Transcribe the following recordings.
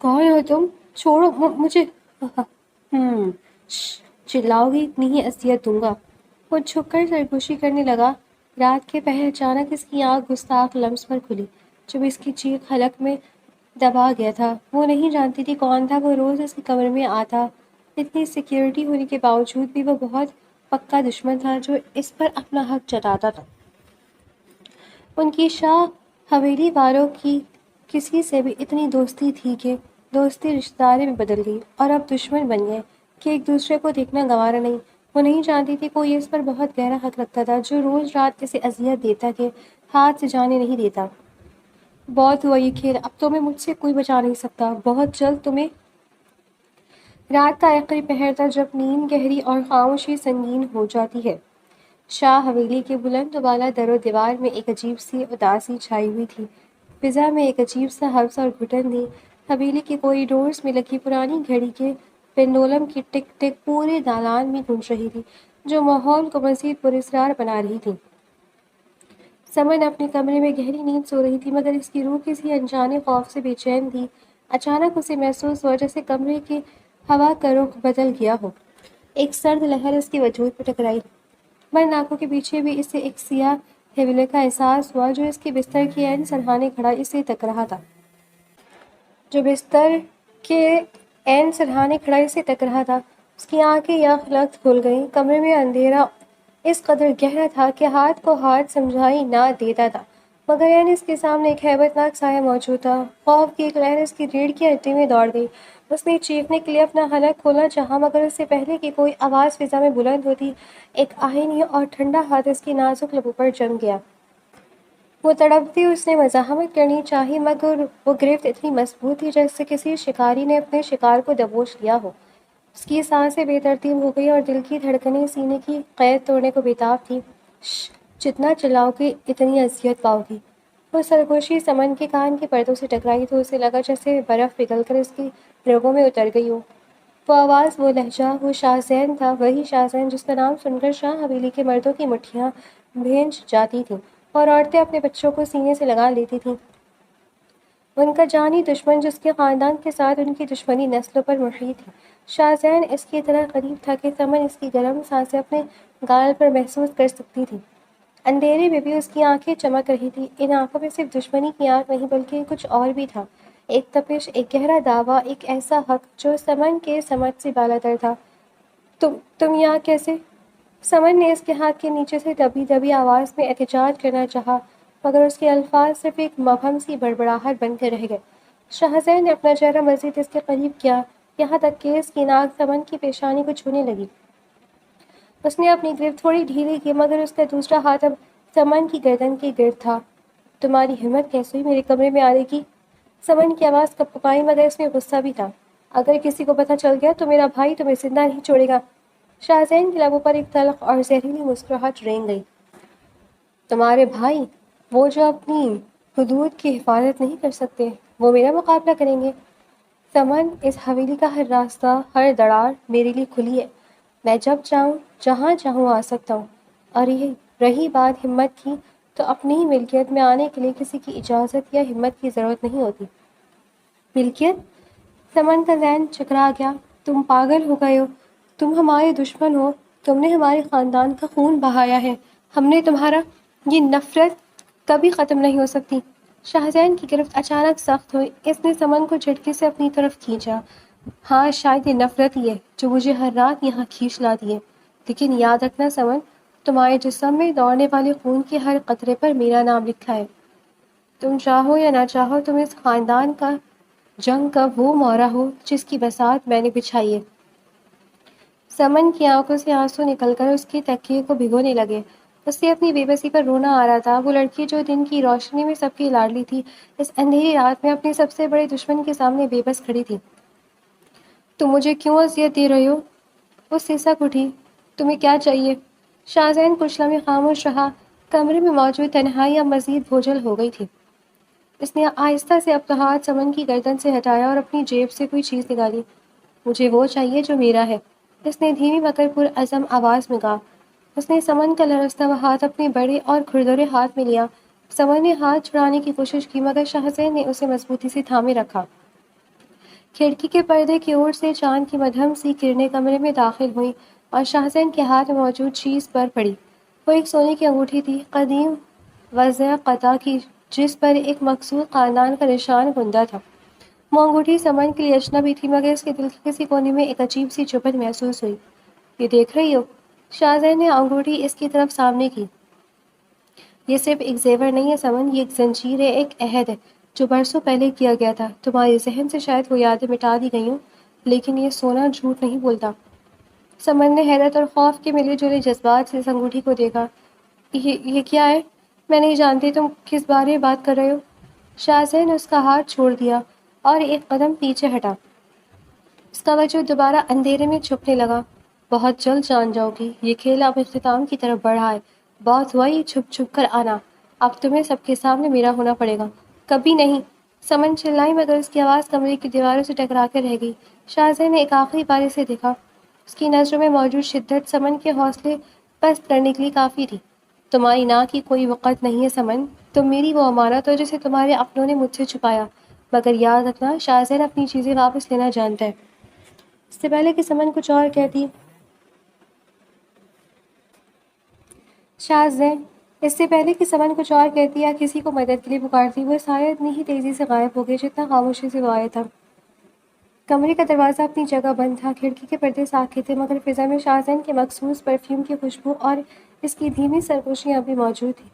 کون ہو تم؟ چھوڑو مجھے۔ چلاؤ گی؟ اتنی ہی اذیت دوں گا۔ وہ جھک کر سرگوشی کرنے لگا۔ رات کے پہر اچانک اس کی آنکھ گستاخ لمس پر کھلی جب اس کی چیخ حلق میں دبا گیا تھا۔ وہ نہیں جانتی تھی کون تھا، وہ روز اس کے کمرے میں آتا۔ اتنی سیکیورٹی ہونے کے باوجود بھی وہ بہت پکا دشمن تھا جو اس پر اپنا حق جتاتا تھا۔ ان کی شاہ حویلی والوں کی کسی سے بھی اتنی دوستی تھی کہ دوستی رشتہ داری میں بدل گئی اور اب دشمن بن گئے کہ ایک دوسرے کو دیکھنا گوارا نہیں۔ وہ نہیں جانتی تھی کوئی اس پر بہت گہرا حق رکھتا تھا جو روز رات اسے اذیت دیتا کہ ہاتھ سے جانے نہیں دیتا۔ بہت ہوا یہ کھیل، اب تمہیں مجھ سے کوئی بچا نہیں سکتا۔ بہت جلد تمہیں۔ رات کا آخری پہر تھا جب نیند گہری اور خاموشی سنگین ہو جاتی ہے۔ شاہ حویلی کے بلند و بالا در و دیوار میں ایک عجیب سی اداسی چھائی ہوئی تھی۔ فضا میں ایک عجیب سا حبس اور گھٹن تھی۔ حویلی کے کوریڈورز میں لگی پرانی گھڑی کے پینڈولم کی ٹک ٹک پورے دالان میں گونج رہی تھی جو ماحول کو مزید پراسرار بنا رہی تھی۔ سمن اپنے کمرے میں گہری نیند سو رہی تھی مگر اس کی روح کسی انجانے خوف سے بے چین تھی۔ اچانک اسے محسوس ہوا جیسے کمرے کی ہوا کا رخ بدل گیا ہو۔ ایک سرد لہر اس کے وجود پہ ٹکرائی۔ بند آنکھوں کے پیچھے بھی اسے ایک سیاہ حویلے کا احساس ہوا جو اس کے بستر کے عین سرہانے کھڑا اسے تک رہا تھا۔ اس کی آنکھیں یک لخت کھل گئیں۔ کمرے میں اندھیرا اس قدر گہرا تھا کہ ہاتھ کو ہاتھ سمجھائی نہ دیتا تھا مگر یعنی اس کے سامنے ایک ہیبت ناک سایہ موجود تھا۔ خوف کی ایک لہر اس کی ریڑھ کی ہڈی میں دوڑ گئی۔ اس نے چیخنے کے لیے اپنا حلق کھولنا چاہا مگر اس سے پہلے کہ کوئی آواز فضا میں بلند ہوتی ایک آہنی اور ٹھنڈا ہاتھ اس کی نازک لبوں پر جم گیا۔ وہ تڑپتی اس نے مزاحمت کرنی چاہی مگر وہ گرفت اتنی مضبوط تھی جیسے کسی شکاری نے اپنے شکار کو دبوچ لیا ہو۔ اس کی سانسیں بے ترتیب ہو گئی اور دل کی دھڑکنیں سینے کی قید توڑنے کو بےتاب تھیں۔ جتنا چلاؤ گے اتنی اذیت پاؤ گی۔ وہ سرگوشی سمن کے کان کے پردوں سے ٹکرائی تو اسے لگا جیسے برف پگھل کر اس کی رگوں میں اتر گئی ہو۔ وہ آواز، وہ لہجہ، وہ شاہ زین تھا، وہی شاہ زین جس کا نام سن کر شاہ حویلی کے مردوں کی مٹھیاں بھینج جاتی تھیں اور عورتیں اپنے بچوں کو سینے سے لگا لیتی تھیں۔ ان کا جانی دشمن جس کے خاندان کے ساتھ ان کی دشمنی نسلوں پر محیط تھی۔ شاہ زین اس کی اتنا قریب تھا کہ سمن اس کی گرم سانسیں اپنے گال پر محسوس کر سکتی تھی۔ اندھیرے میں بھی اس کی آنکھیں چمک رہی تھیں۔ ان آنکھوں میں صرف دشمنی کی آنکھ نہیں بلکہ کچھ اور بھی تھا، ایک تپش، ایک گہرا دعویٰ، ایک ایسا حق جو سمن کے سمجھ سے بالاتر تھا۔ تم یہاں کیسے؟ سمن نے اس کے ہاتھ کے نیچے سے دبی دبی آواز میں احتجاج کرنا چاہا مگر اس کے الفاظ صرف ایک مبہم سی بڑبڑاہٹ بن کر رہ گئے۔ شاہ زین نے اپنا چہرہ مزید اس کے قریب کیا یہاں تک کہ اس کی ناک سمن کی پیشانی کو چھونے لگی۔ اس نے اپنی گرفت تھوڑی ڈھیلی کی مگر اس کا دوسرا ہاتھ اب سمن کی گردن کے گرد تھا۔ تمہاری ہمت کیسے ہوئی میرے کمرے میں آنے کی؟ سمن کی آواز کپکپائی مگر اس میں غصہ بھی تھا۔ اگر کسی کو پتہ چل گیا تو میرا بھائی تمہیں زندہ نہیں چھوڑے گا۔ شاہ زین کے لبوں پر ایک تلخ اور زہریلی مسکراہٹ رینگ گئی۔ تمہارے بھائی؟ وہ جو اپنی حدود کی حفاظت نہیں کر سکتے، وہ میرا مقابلہ کریں گے؟ سمن، اس حویلی کا ہر راستہ، ہر دراڑ میرے لیے کھلی ہے۔ میں جب چاہوں جہاں چاہوں آ سکتا ہوں، اور یہ رہی بات ہمت کی تو اپنی ہی ملکیت میں آنے کے لیے کسی کی اجازت یا ہمت کی ضرورت نہیں ہوتی۔ ملکیت؟ سمن کا ذہن چکرا گیا۔ تم پاگل ہو گئے ہو، تم ہمارے دشمن ہو، تم نے ہمارے خاندان کا خون بہایا ہے، ہم نے تمہارا یہ نفرت کبھی ختم نہیں ہو سکتی۔ شاہ زین کی گرفت اچانک سخت ہوئی۔ اس نے سمن کو جھٹکے سے اپنی طرف کھینچا۔ ہاں، شاید یہ نفرت ہی ہے جو مجھے ہر رات یہاں کھینچ لاتی ہے، لیکن یاد رکھنا سمن، تمہارے جسم میں دوڑنے والے خون کے ہر قطرے پر میرا نام لکھا ہے۔ تم چاہو یا نہ چاہو، تم اس خاندان کا جنگ کا وہ مورا ہو جس کی بساط میں نے بچھائی ہے۔ سمن کی آنکھوں سے آنسو نکل کر اس کے تکیے کو بھگونے لگے۔ اس سے اپنی بے بسی پر رونا آ رہا تھا۔ وہ لڑکی جو دن کی روشنی میں سب کی لاڈلی تھی، اس اندھیری رات میں اپنے سب سے بڑے دشمن کے سامنے بے بس کھڑی تھی۔ تم مجھے کیوں اذیت دے رہے ہو؟ وہ سسک اٹھی۔ تمہیں کیا چاہیے؟ شاہ زین کچھ لمحے خاموش رہا۔ کمرے میں موجود تنہائی اب مزید بوجھل ہو گئی تھی۔ اس نے آہستہ سے اپنا ہاتھ سمن کی گردن سے ہٹایا اور اپنی جیب سے کوئی چیز نکالی۔ مجھے وہ چاہیے جو میرا ہے، اس نے دھیمی مگر پرعزم آواز میں کہا۔ اس نے سمن کا لرزتا ہوا ہاتھ اپنے بڑے اور کھردرے ہاتھ میں لیا۔ سمن نے ہاتھ چھڑانے کی کوشش کی مگر شاہ زین نے اسے مضبوطی سے تھامے رکھا۔ کھڑکی کے پردے کی اوٹ سے چاند کی مدھم سی کرنیں کمرے میں داخل ہوئیں اور شاہزین کے ہاتھ میں موجود چیز پر پڑی۔ وہ ایک سونے کی انگوٹھی تھی، قدیم وضع قطع کی، جس پر ایک مخصوص خاندان کا نشان گندا تھا۔ وہ انگوٹھی سمن کے لیے اجنبی تھی، مگر اس کے دل کے کسی کونے میں ایک عجیب سی چبھن محسوس ہوئی۔ یہ دیکھ رہی ہو؟ شاہزین نے انگوٹھی اس کی طرف سامنے کی۔ یہ صرف ایک زیور نہیں ہے سمن، یہ ایک زنجیر ہے، ایک عہد ہے جو برسوں پہلے کیا گیا تھا۔ تمہارے ذہن سے شاید وہ یادیں مٹا دی گئی ہوں، لیکن یہ سونا جھوٹ نہیں بولتا۔ سمن نے حیرت اور خوف کے ملے جلے جذبات سے اس انگوٹھی کو دیکھا۔ یہ کیا ہے؟ میں نہیں جانتی تم کس بارے میں بات کر رہے ہو؟ شاہزین نے اس کا ہاتھ چھوڑ دیا اور ایک قدم پیچھے ہٹا۔ اس کا وجود دوبارہ اندھیرے میں چھپنے لگا۔ بہت جلد جان جاؤ گی، یہ کھیل اب اختتام کی طرف بڑھا ہے۔ بہت ہوا یہ چھپ چھپ کر آنا، اب تمہیں سب کے سامنے میرا ہونا پڑے گا۔ کبھی نہیں، سمن چلائی، مگر اس کی آواز کمرے کی دیواروں سے ٹکرا کر رہ گئی۔ شاہزین نے ایک آخری بار اسے دیکھا۔ اس کی نظروں میں موجود شدت سمن کے حوصلے پست کرنے کے لیے کافی تھی۔ تمہاری نا کی کوئی وقت نہیں ہے سمن، تم میری وہ امانت ہو جسے تمہارے اپنوں نے مجھ سے چھپایا۔ مگر یاد رکھنا، شاہزین اپنی چیزیں واپس لینا جانتا ہے۔ اس سے پہلے کہ سمن کچھ اور کہتی، شاہزین اس سے پہلے کہ سمن کچھ اور کہتی یا کسی کو مدد کے لیے پکارتی، وہ سایہ اتنی ہی تیزی سے غائب ہو گئی جتنا خاموشی سے وہ آیا تھا۔ کمرے کا دروازہ اپنی جگہ بند تھا، کھڑکی کے پردے ساکت تھے، مگر فضا میں شاہزین کے مخصوص پرفیوم کی خوشبو اور اس کی دھیمی سرگوشیاں ابھی موجود تھیں۔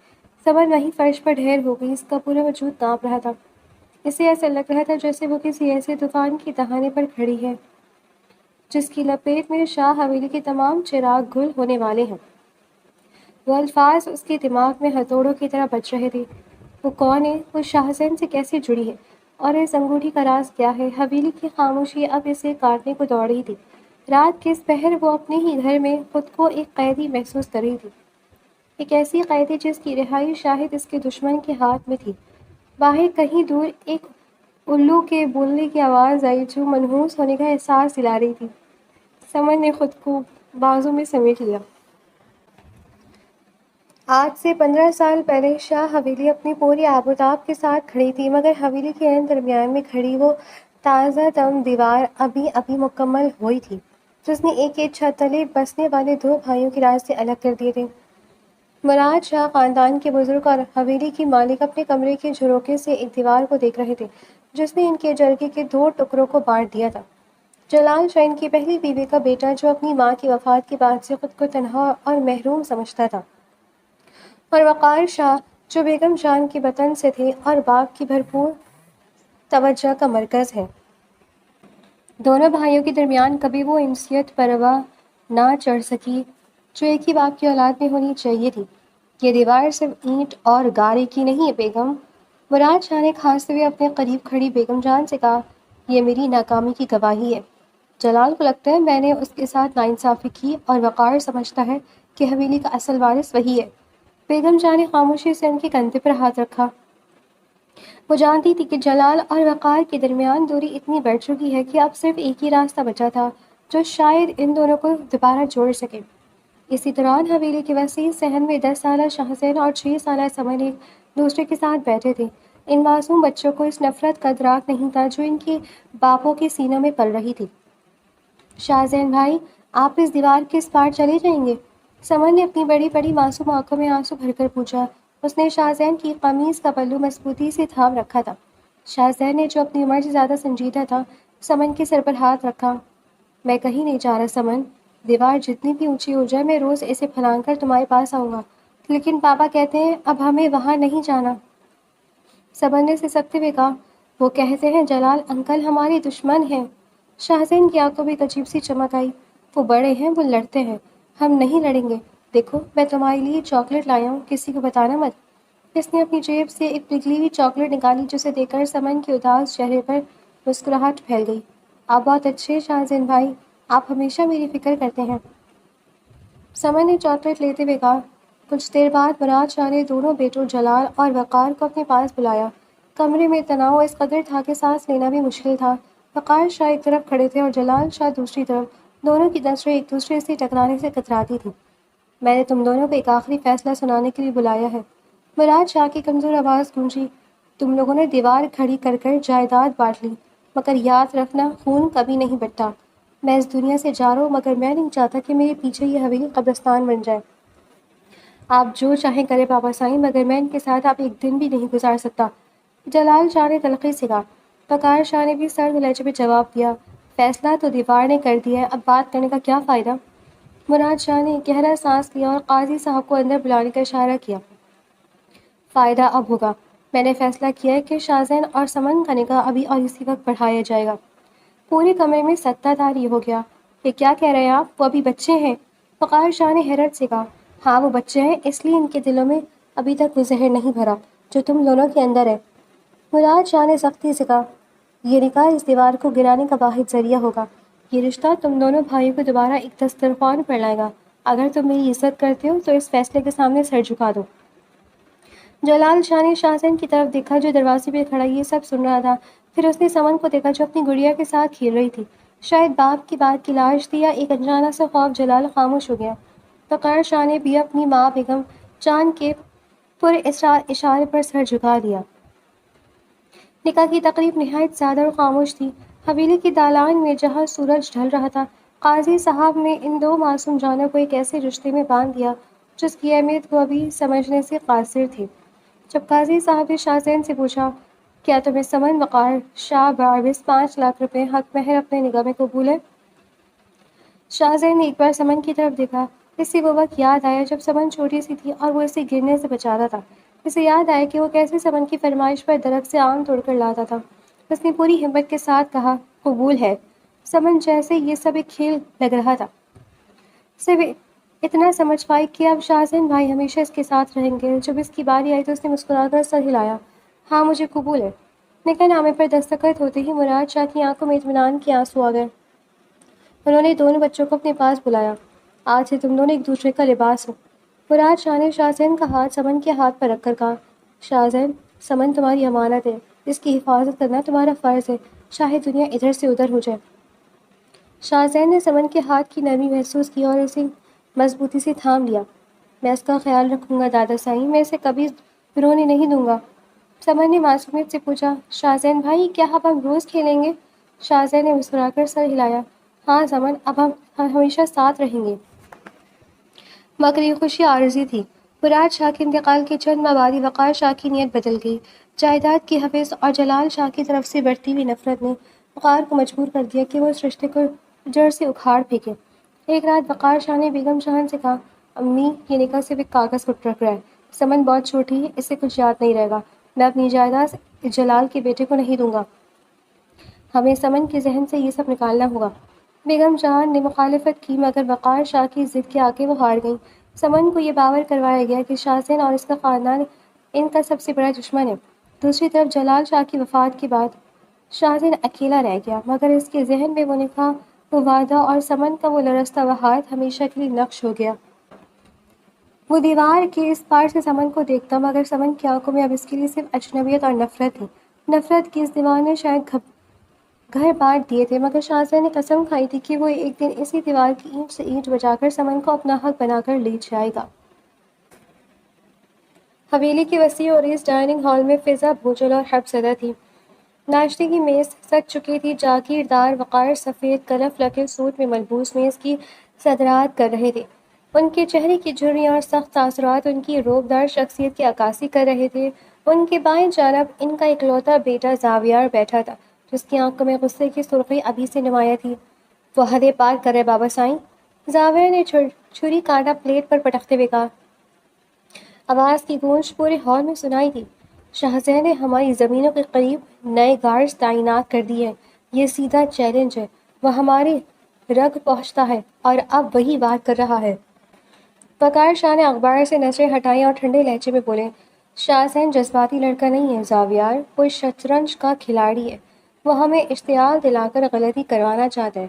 سمن وہیں فرش پر ڈھیر ہو گئی، اس کا پورا وجود کانپ رہا تھا۔ اسے ایسا لگ رہا تھا جیسے وہ کسی ایسے طوفان کی دہانے پر کھڑی ہے جس کی لپیٹ میں شاہ حویلی کے تمام چراغ گل ہونے والے ہیں۔ وہ الفاظ اس کے دماغ میں ہتھوڑوں کی طرح بج رہے تھے۔ وہ کون ہے؟ وہ شاہزین سے کیسے جڑی ہے؟ اور اس انگوٹھی کا راز کیا ہے؟ حویلی کی خاموشی اب اسے کاٹنے کو دوڑ رہی تھی۔ رات کے اس پہر وہ اپنے ہی گھر میں خود کو ایک قیدی محسوس کر رہی تھی، ایک ایسی قیدی جس کی رہائی شاہد اس کے دشمن کے ہاتھ میں تھی۔ باہر کہیں دور ایک الو کے بولنے کی آواز آئی جو منحوس ہونے کا احساس دلا رہی تھی۔ سمن نے خود کو بازو میں سمیٹ لیا۔ آج سے 15 سال پہلے شاہ حویلی اپنی پوری آب و تاب کے ساتھ کھڑی تھی، مگر حویلی کے عین درمیان میں کھڑی وہ تازہ دم دیوار ابھی مکمل ہوئی تھی، جس نے ایک ایک چھت تلے بسنے والے دو بھائیوں کے راستے الگ کر دیے تھے۔ مراد شاہ خاندان کے بزرگ اور حویلی کی مالک اپنے کمرے کے جھروکے سے ایک دیوار کو دیکھ رہے تھے جس نے ان کے جرگے کے دو ٹکڑوں کو بانٹ دیا تھا۔ جلال شاہ ان کی پہلی بیوی کا بیٹا، جو اپنی ماں کی وفات کے بعد سے خود کو تنہا اور محروم سمجھتا تھا، اور وقار شاہ، جو بیگم جان کے وطن سے تھے اور باپ کی بھرپور توجہ کا مرکز ہے۔ دونوں بھائیوں کے درمیان کبھی وہ انسیت پروا نہ چڑھ سکی جو ایک ہی باپ کی اولاد میں ہونی چاہیے تھی۔ یہ دیوار صرف اینٹ اور گارے کی نہیں ہے بیگم، مراد شاہ نے کھانستے ہوئے اپنے قریب کھڑی بیگم جان سے کہا، یہ میری ناکامی کی گواہی ہے۔ جلال کو لگتا ہے میں نے اس کے ساتھ ناانصافی کی اور وقار سمجھتا ہے کہ حویلی کا اصل وارث وہی ہے۔ بیگم جان نے خاموشی سے ان کے کندھے پر ہاتھ رکھا۔ وہ جانتی تھی کہ جلال اور وقار کے درمیان دوری اتنی بڑھ چکی ہے کہ اب صرف ایک ہی راستہ بچا تھا جو شاید ان دونوں کو دوبارہ جوڑ سکے۔ اسی دوران حویلی کے وسیع صحن میں 10 سالہ شاہزین اور 6 سالہ سمن ایک دوسرے کے ساتھ بیٹھے تھے۔ ان معصوم بچوں کو اس نفرت کا ادراک نہیں تھا جو ان کے باپوں کے سینوں میں پل رہی تھی۔ شاہزین بھائی، آپ اس دیوار کے اس پار چلے جائیں گے؟ سمن نے اپنی بڑی بڑی معصوم آنکھوں میں آنسو بھر کر پوچھا۔ اس نے شاہزین کی قمیض کا پلو مضبوطی سے تھام رکھا تھا۔ شاہزین نے، جو اپنی عمر سے زیادہ سنجیدہ تھا، سمن کے سر پر ہاتھ رکھا۔ میں کہیں نہیں جا رہا سمن، دیوار جتنی بھی اونچی ہو جائے میں روز اسے پھلانگ کر تمہارے پاس آؤں گا، لیکن پاپا کہتے ہیں اب ہمیں وہاں نہیں جانا۔ سمن نے سسکتے ہوئے کہا، وہ کہتے ہیں جلال انکل ہمارے دشمن ہیں۔ شاہزین کی آنکھوں میں ایک عجیب سی چمک آئی۔ وہ بڑے ہیں، وہ لڑتے ہیں، ہم نہیں لڑیں گے۔ دیکھو میں تمہارے لیے چاکلیٹ لایا ہوں، کسی کو بتانا مت۔ اس نے اپنی جیب سے ایک پگھلی ہوئی چاکلیٹ نکالی جسے دیکھ کر سمن کے اداس چہرے پر مسکراہٹ پھیل گئی۔ آپ بہت اچھے شاہزین بھائی، آپ ہمیشہ میری فکر کرتے ہیں۔ سمن نے چاکلیٹ لیتے ہوئے کہا۔ کچھ دیر بعد مراد شاہ نے دونوں بیٹوں جلال اور وقار کو اپنے پاس بلایا۔ کمرے میں تناؤ اس قدر تھا کہ سانس لینا بھی مشکل تھا۔ وقار شاہ ایک طرف کھڑے تھے اور جلال شاہ دوسری طرف، دونوں کی نظریں ایک دوسرے سے ٹکرانے سے کتراتی تھیں۔ میں نے تم دونوں کو ایک آخری فیصلہ سنانے کے لیے بلایا ہے، مراد شاہ کی کمزور آواز گونجی۔ تم لوگوں نے دیوار کھڑی کر کر جائیداد بانٹ لی، مگر یاد رکھنا خون کبھی نہیں بٹتا۔ میں اس دنیا سے جا رہا ہوں مگر میں نہیں چاہتا کہ میرے پیچھے یہ حویلی قبرستان بن جائے۔ آپ جو چاہیں کرے بابا سائیں مگر میں ان کے ساتھ آپ ایک دن بھی نہیں گزار سکتا۔ جلال شاہ نے تلخی سے کہا۔ وقار شاہ نے بھی سرد لہجے میں جواب دیا، فیصلہ تو دیوار نے کر دیا ہے، اب بات کرنے کا کیا فائدہ؟ مراد شاہ نے گہرا سانس لیا اور قاضی صاحب کو اندر بلانے کا اشارہ کیا۔ فائدہ اب ہوگا۔ میں نے فیصلہ کیا ہے کہ شاہزین اور سمن کا نکاح ابھی اور اسی وقت پڑھایا جائے گا۔ پورے کمرے میں سکتہ طاری ہو گیا۔ یہ کیا کہہ رہے ہیں آپ؟ وہ ابھی بچے ہیں؟ وقار شاہ نے حیرت سے کہا۔ ہاں وہ بچے ہیں، اس لیے ان کے دلوں میں ابھی تک وہ زہر نہیں بھرا جو تم دونوں کے اندر ہے۔ مراد شاہ نے سختی سے کہا، یہ نکاح اس دیوار کو گرانے کا واحد ذریعہ ہوگا۔ یہ رشتہ تم دونوں بھائیوں کو دوبارہ ایک دسترخوان پر لائے گا۔ اگر تم میری عزت کرتے ہو تو اس فیصلے کے سامنے سر جھکا دو۔ جلال شاہ نے شاہزین کی طرف دیکھا جو دروازے پہ کھڑا یہ سب سن رہا تھا۔ پھر اس نے سمن کو دیکھا جو اپنی گڑیا کے ساتھ کھیل رہی تھی۔ شاید باپ کی بات کی لاش تھی یا ایک انجانہ سا خوف۔ جلال خاموش ہو گیا۔ وقار شاہ نے بھی اپنی ماں بیگم جان کے پر اشارے پر سر جھکا دیا۔ نکاح کی تقریب نہایت سادہ اور خاموش تھی۔ حویلی کی دالان میں جہاں سورج ڈھل رہا تھا، قاضی صاحب نے ان دو معصوم جانوں کو ایک ایسے رشتے میں باندھ دیا جس کی اہمیت وہ ابھی سمجھنے سے قاصر تھے۔ جب قاضی صاحب نے شاہزین سے پوچھا، کیا تمہیں سمن وقار شاہ بعوض 5 لاکھ روپے حق مہر اپنے نگاہ میں قبول ہے؟ شاہزین نے ایک بار سمن کی طرف دیکھا۔ اسے وہ وقت یاد آیا جب سمن چھوٹی سی تھی اور وہ اسے گرنے سے بچاتا تھا۔ اسے یاد آیا کہ وہ کیسے سمن کی فرمائش پر درخت سے آم توڑ کر لاتا تھا۔ اس نے پوری ہمت کے ساتھ کہا، قبول ہے۔ سمن جیسے یہ سب ایک کھیل لگ رہا تھا۔ صرف اتنا سمجھ پائی کہ اب شاہزین بھائی ہمیشہ اس کے ساتھ رہیں گے۔ جب اس کی باری آئی تو اس نے مسکرا کر سر ہلایا، ہاں مجھے قبول ہے۔ نکاح نامے پر دستخط ہوتے ہی مراد شاہ کی آنکھوں میں اطمینان کے آنسو آ گئے۔ انہوں نے دونوں بچوں کو اپنے پاس بلایا، آج سے تم دونوں ایک دوسرے کا لباس ہو۔ مراد شاہ نے شاہزین کا ہاتھ سمن کے ہاتھ پر رکھ کر کہا، شاہزین، سمن تمہاری امانت ہے، اس کی حفاظت کرنا تمہارا فرض ہے، چاہے دنیا ادھر سے ادھر ہو جائے۔ شاہزین نے سمن کے ہاتھ کی نرمی محسوس کی اور اسے مضبوطی سے تھام لیا۔ میں اس کا خیال رکھوں گا دادا سائیں، میں اسے کبھی رونے نہیں دوں گا۔ سمن نے معصومیت سے پوچھا، شاہزین بھائی کیا اب ہم روز کھیلیں گے؟ شاہزین نے مسکرا کر سر ہلایا، ہاں سمن، اب ہم ہمیشہ ساتھ رہیں گے۔ مگر یہ خوشی عارضی تھی۔ مراد شاہ کے انتقال کے چند ماہ بعد ہی وقار شاہ کی نیت بدل گئی۔ جائیداد کی حوث اور جلال شاہ کی طرف سے بڑھتی ہوئی نفرت نے وقار کو مجبور کر دیا کہ وہ اس رشتے کو جڑ سے اکھاڑ پھینکے۔ ایک رات وقار شاہ نے بیگم جان سے کہا، امی یہ نکاح صرف ایک کاغذ پر رکھ رہا ہے، سمن بہت چھوٹی ہے، اسے کچھ یاد نہیں رہے گا، میں اپنی جائیداد جلال کے بیٹے کو نہیں دوں گا، ہمیں سمن کے ذہن سے یہ سب نکالنا ہوگا۔ بیگم جان نے مخالفت کی مگر وقار شاہ کی ضد کے آگے وہ ہار گئیں۔ سمن کو یہ باور کروایا گیا کہ شاہزین اور اس کا خاندان ان کا سب سے بڑا دشمن ہے۔ دوسری طرف جلال شاہ کی وفات کے بعد شاہزین اکیلا رہ گیا، مگر اس کے ذہن میں وہ نکاح، وہ وعدہ اور سمن کا وہ لرزتا ہوا ہاتھ ہمیشہ کے لیے نقش ہو گیا۔ وہ دیوار کے اس پار سے سمن کو دیکھتا مگر سمن کی آنکھوں میں اب اس کے لیے صرف اجنبیت اور نفرت تھی۔ نفرت کی اس دیوار نے شاید گھر بانٹ دیے تھے مگر شاہزین نے قسم کھائی تھی کہ وہ ایک دن اسی دیوار کی اینٹ سے اینٹ بجا کر سمن کو اپنا حق بنا کر لے جائے گا۔ حویلی کے وسیع اور اس ڈائننگ ہال میں فضا بھوجل اور حب زدہ تھی۔ ناشتے کی میز سج چکی تھی۔ جاگیردار وقار سفید کنف لکڑ سوٹ میں ملبوس میز کی صدارت کر رہے تھے۔ ان کے چہرے کی جھریاں اور سخت تاثرات ان کی روبدار شخصیت کی عکاسی کر رہے تھے۔ ان کے بائیں جانب ان کا اکلوتا بیٹا زاویار بیٹھا تھا جس کی آنکھوں میں غصے کی سرخی ابھی سے نمایاں تھی۔ وہ حدیں پار کر رہے بابا سائیں، زاویار نے چھری کانٹا پلیٹ پر پٹکتے ہوئے کہا۔ آواز کی گونج پورے ہال میں سنائی دی۔ شاہزین نے ہماری زمینوں کے قریب نئے گارڈز تعینات کر دیے ہیں، یہ سیدھا چیلنج ہے، وہ ہمارے رگ پہنچتا ہے اور اب وہی بات کر رہا ہے۔ وقار شاہ نے اخبار سے نظریں ہٹائیں اور ٹھنڈے لہجے میں بولے، شاہزین جذباتی لڑکا نہیں ہے زاویار، وہ شطرنج کا کھلاڑی ہے، وہ ہمیں اشتعال دلا کر غلطی کروانا چاہتا ہے،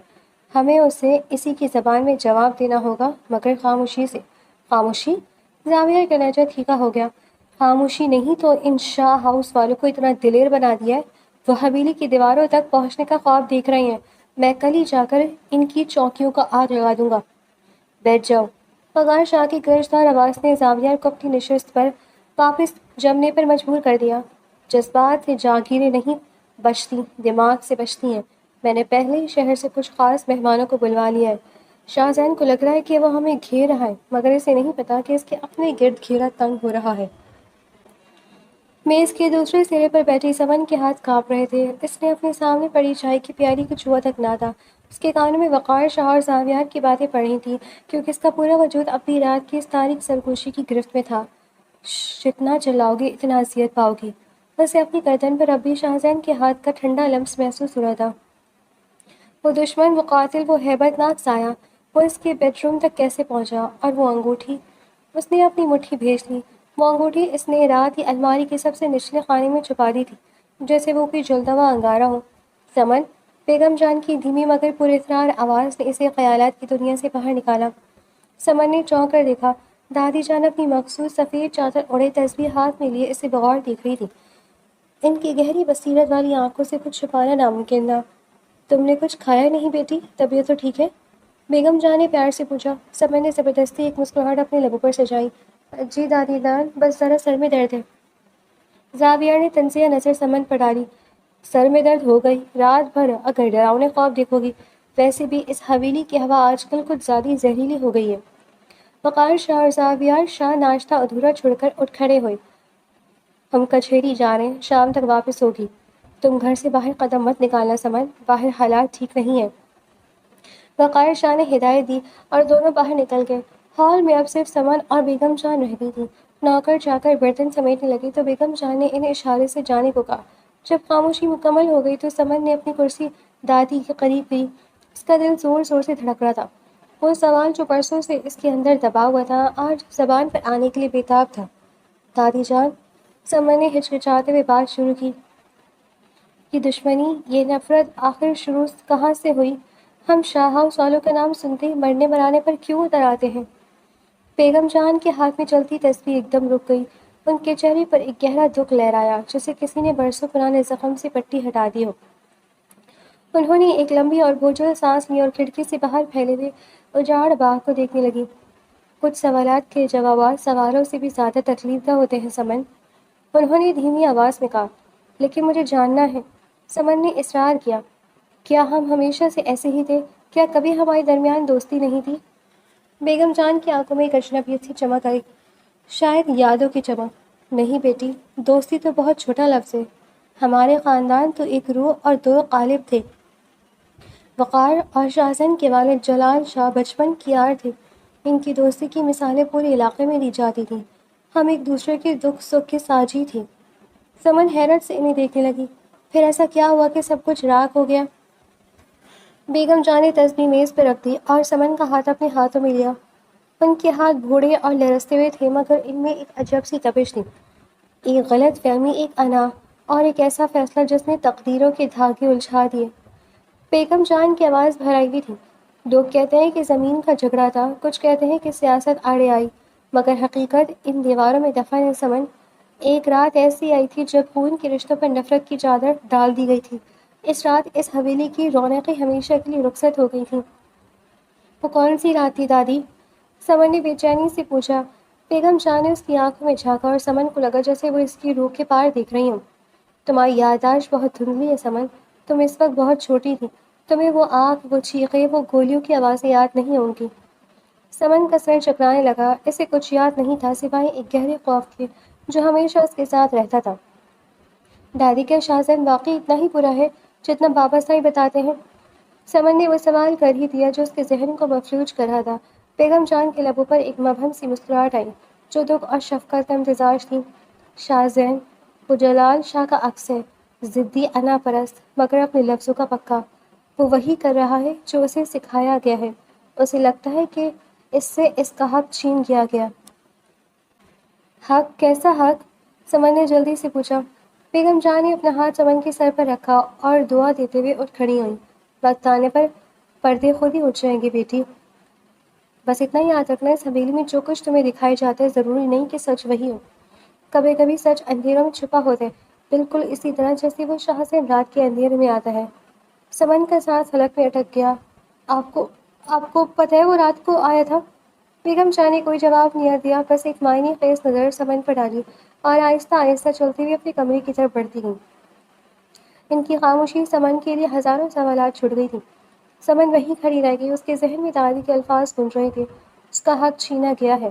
ہمیں اسے اسی کی زبان میں جواب دینا ہوگا مگر خاموشی سے۔ خاموشی؟ زاویار کا لہجہ تھیکا ہو گیا، خاموشی نہیں تو ان شاہ ہاؤس والوں کو اتنا دلیر بنا دیا ہے، وہ حویلی کی دیواروں تک پہنچنے کا خواب دیکھ رہے ہیں، میں کل ہی جا کر ان کی چوکیوں کا آگ لگا دوں گا۔ بیٹھ جاؤ۔ وقار شاہ کی گرجدار آواز نے زاویار کو اپنی نشست پر واپس جمنے پر مجبور کر دیا۔ جذبات سے جاگیریں نہیں بچتی دماغ سے بچتی ہیں. میں نے پہلے ہی شہر سے کچھ خاص مہمانوں کو بلوا لیا ہے. شاہزین کو لگ رہا ہے کہ وہ ہمیں گھیر رہا ہے مگر اسے نہیں پتا کہ اس کے اپنے گرد گھیرا تنگ ہو رہا ہے. میز کے دوسرے سرے پر بیٹھی سمن کے ہاتھ کانپ رہے تھے. اس نے اپنے سامنے پڑی چائے کی پیالی کو چھوا تک نہ تھا. اس کے کانوں میں وقار شاہ اور زاویار کی باتیں پڑ رہی تھیں کیونکہ اس کا پورا وجود اب بھی رات کی اس تاریک سرگوشی کی گرفت میں تھا. جتنا چلاؤ گی اتنا اذیت پاؤ گی. اسے اپنی گردن پر اب بھی شاہزین کے ہاتھ کا ٹھنڈا لمس محسوس ہو رہا تھا. وہ دشمن، وہ قاتل، وہ ہیبت ناک سایہ، وہ اس کے بیڈ روم تک کیسے پہنچا؟ اور وہ انگوٹھی؟ اس نے اپنی مٹھی بھیج لی. وہ انگوٹھی اس نے رات ہی الماری کے سب سے نچلے خانے میں چھپا دی تھی جیسے وہ کوئی جلتا ہوا انگارہ ہو. سمن، بیگم جان کی دھیمی مگر پراسرار آواز نے اسے خیالات کی دنیا سے باہر نکالا. سمن نے چونک کر دیکھا. دادی جان اپنی مخصوص سفید چادر اوڑھے تسبیح ہاتھ میں لیے اسے بغور دیکھ رہی تھی. ان کی گہری بصیرت والی آنکھوں سے کچھ چھپانا ناممکن تھا. تم نے کچھ کھایا نہیں بیٹی؟ طبیعت تو ٹھیک ہے؟ بیگم جان نے پیار سے پوچھا. سمن نے زبردستی ایک مسکراہٹ اپنے لبوں پر سجائی. جی دادی جان، بس ذرا سر میں درد ہے. زاویہ نے تنزیہ نظر سمن پر ڈالی. سر میں درد ہو گئی؟ رات بھر اگر ڈراؤنے خواب دیکھو گی. ویسے بھی اس حویلی کی ہوا آج کل کچھ زیادہ زہریلی ہو گئی ہے. وقار شاہ اور زاویار شاہ ناشتہ ادھورا چھوڑ کر اٹھ کھڑے ہوئے. ہم کچہری جا رہے ہیں، شام تک واپس ہوگی. تم گھر سے باہر قدم مت نکالنا سمن، باہر حالات ٹھیک نہیں ہیں. وقار شاہ نے ہدایت دی اور دونوں باہر نکل گئے. ہال میں اب صرف سمن اور بیگم جان رہ گئی تھی. نوکر جا کر برتن سمیٹنے لگے تو بیگم جان نے انہیں اشارے سے جانے کو کہا. جب خاموشی مکمل ہو گئی تو سمن نے اپنی کرسی دادی کے قریب کی. اس کا دل زور زور سے دھڑک رہا تھا. وہ سوال جو برسوں سے اس کے اندر دبا ہوا تھا آج زبان پر آنے کے لیے بےتاب تھا. دادی جان، سمن نے ہچکچاتے ہوئے بات شروع کی. یہ دشمنی، یہ نفرت آخر شروع کہاں سے ہوئی؟ ہم شاہ ہاؤس والوں کا نام سنتے ہی مرنے مرانے پر کیوں اتر آتے ہیں؟ بیگم جان کے ہاتھ میں چلتی تسبیح ایک دم رک گئی. ان کے چہرے پر ایک گہرا دکھ لہرایا جسے کسی نے برسوں پرانے زخم سے پٹی ہٹا دی ہو. انہوں نے ایک لمبی اور بوجھل سانس لی اور کھڑکی سے باہر پھیلے ہوئے اجاڑ باغ کو دیکھنے لگی. کچھ سوالات کے جوابات سوالوں سے بھی زیادہ تکلیف دہ ہوتے ہیں سمن، انہوں نے دھیمی آواز میں کہا. لیکن مجھے جاننا ہے، سمن نے اصرار کیا. کیا ہم ہمیشہ سے ایسے ہی تھے؟ کیا کبھی ہمارے درمیان دوستی نہیں تھی؟ بیگم جان کی آنکھوں میں ایک اجنبیت سی چمک آئی. شاید یادوں کی چمک. نہیں بیٹی، دوستی تو بہت چھوٹا لفظ ہے. ہمارے خاندان تو ایک روح اور دو قالب تھے. وقار اور شاہزین کے والد جلال شاہ بچپن کی یار تھے. ان کی دوستی کی مثالیں پورے علاقے میں دی جاتی تھیں. ہم ایک دوسرے کے دکھ سکھ کے ساجھی تھے. سمن حیرت سے انہیں دیکھنے لگی. پھر ایسا کیا ہوا کہ سب کچھ راکھ ہو گیا؟ بیگم جان نے تسبیح میز پہ رکھ دی اور سمن کا ہاتھ اپنے ہاتھوں میں لیا. ان کے ہاتھ بوڑھے اور لرزتے ہوئے تھے مگر ان میں ایک عجب سی تپش تھی. ایک غلط فہمی، ایک انا اور ایک ایسا فیصلہ جس نے تقدیروں کے دھاگے الجھا دیے. بیگم جان کی آواز بھر آئی ہوئی تھی. لوگ کہتے ہیں کہ زمین کا جھگڑا تھا، کچھ کہتے ہیں کہ سیاست آڑے آئی، مگر حقیقت ان دیواروں میں دفن ہے سمن. ایک رات ایسی آئی تھی جب خون کے رشتوں پر نفرت کی چادر ڈال دی گئی تھی. اس رات اس حویلی کی رونقیں ہمیشہ کے لیے رخصت ہو گئی تھیں. وہ کون سی رات تھی دادی؟ سمن نے بے چینی سے پوچھا. بیگم جان نے اس کی آنکھوں میں جھانکا اور سمن کو لگا جیسے وہ اس کی روح کے پار دیکھ رہی ہوں. تمہاری یادداشت بہت دھندلی ہے سمن، تم اس وقت بہت چھوٹی تھی. تمہیں وہ آنکھ، وہ چیخیں، وہ گولیوں کی آوازیں یاد نہیں ہوں گی. سمن کا سر چکرانے لگا. اسے کچھ یاد نہیں تھا سوائے ایک گہرے خوف کے جو ہمیشہ اس کے ساتھ رہتا تھا. دادی، کیا شاہزین واقعی اتنا ہی برا ہے جتنا بابا صاحب بتاتے ہیں؟ سمن نے وہ سوال کر ہی دیا جو اس کے ذہن کو مفلوج کر رہا تھا. بیگم جان کے لبوں پر ایک مبہم سی مسکراہٹ آئی جو دکھ اور شفقت کا امتزاج تھی. شاہزین، وہ جلال شاہ کا عکس ہے، ضدی، انا پرست مگر اپنے لفظوں کا پکا. وہ وہی کر رہا ہے جو اسے سکھایا گیا ہے. اسے لگتا ہے کہ اس سے اس کا حق چھین لیا گیا. حق؟ کیسا حق؟ سمن نے جلدی سے پوچھا. بیگم جان نے اپنا ہاتھ سمن کے سر پر رکھا اور دعا دیتے ہوئے اٹھ کھڑی ہوئیں. وقت آنے پر پردے خود ہی اٹھ جائیں گے بیٹی. بس اتنا ہی یاد رکھنا، اس حویلی میں جو کچھ تمہیں دکھائی جاتا ہے ضروری نہیں کہ سچ وہی ہو. کبھی کبھی سچ اندھیروں میں چھپا ہوتا ہے، بالکل اسی طرح جیسے وہ شاہ سے رات کے اندھیرے میں آتا ہے. سمن کا سانس حلق میں اٹک گیا. آپ کو پتہ ہے وہ رات کو آیا تھا؟ بیگم جان نے کوئی جواب نہیں دیا، بس ایک معنی خیز نظر سمن پر ڈالی اور آہستہ آہستہ چلتے ہوئے اپنے کمرے کی طرف بڑھتی گئی. ان کی خاموشی سمن کے لیے ہزاروں سوالات چھڑ گئی تھی۔ سمن وہیں کھڑی رہ گئی، اس کے ذہن میں دادی کے الفاظ گونج رہے تھے، اس کا حق چھینا گیا ہے۔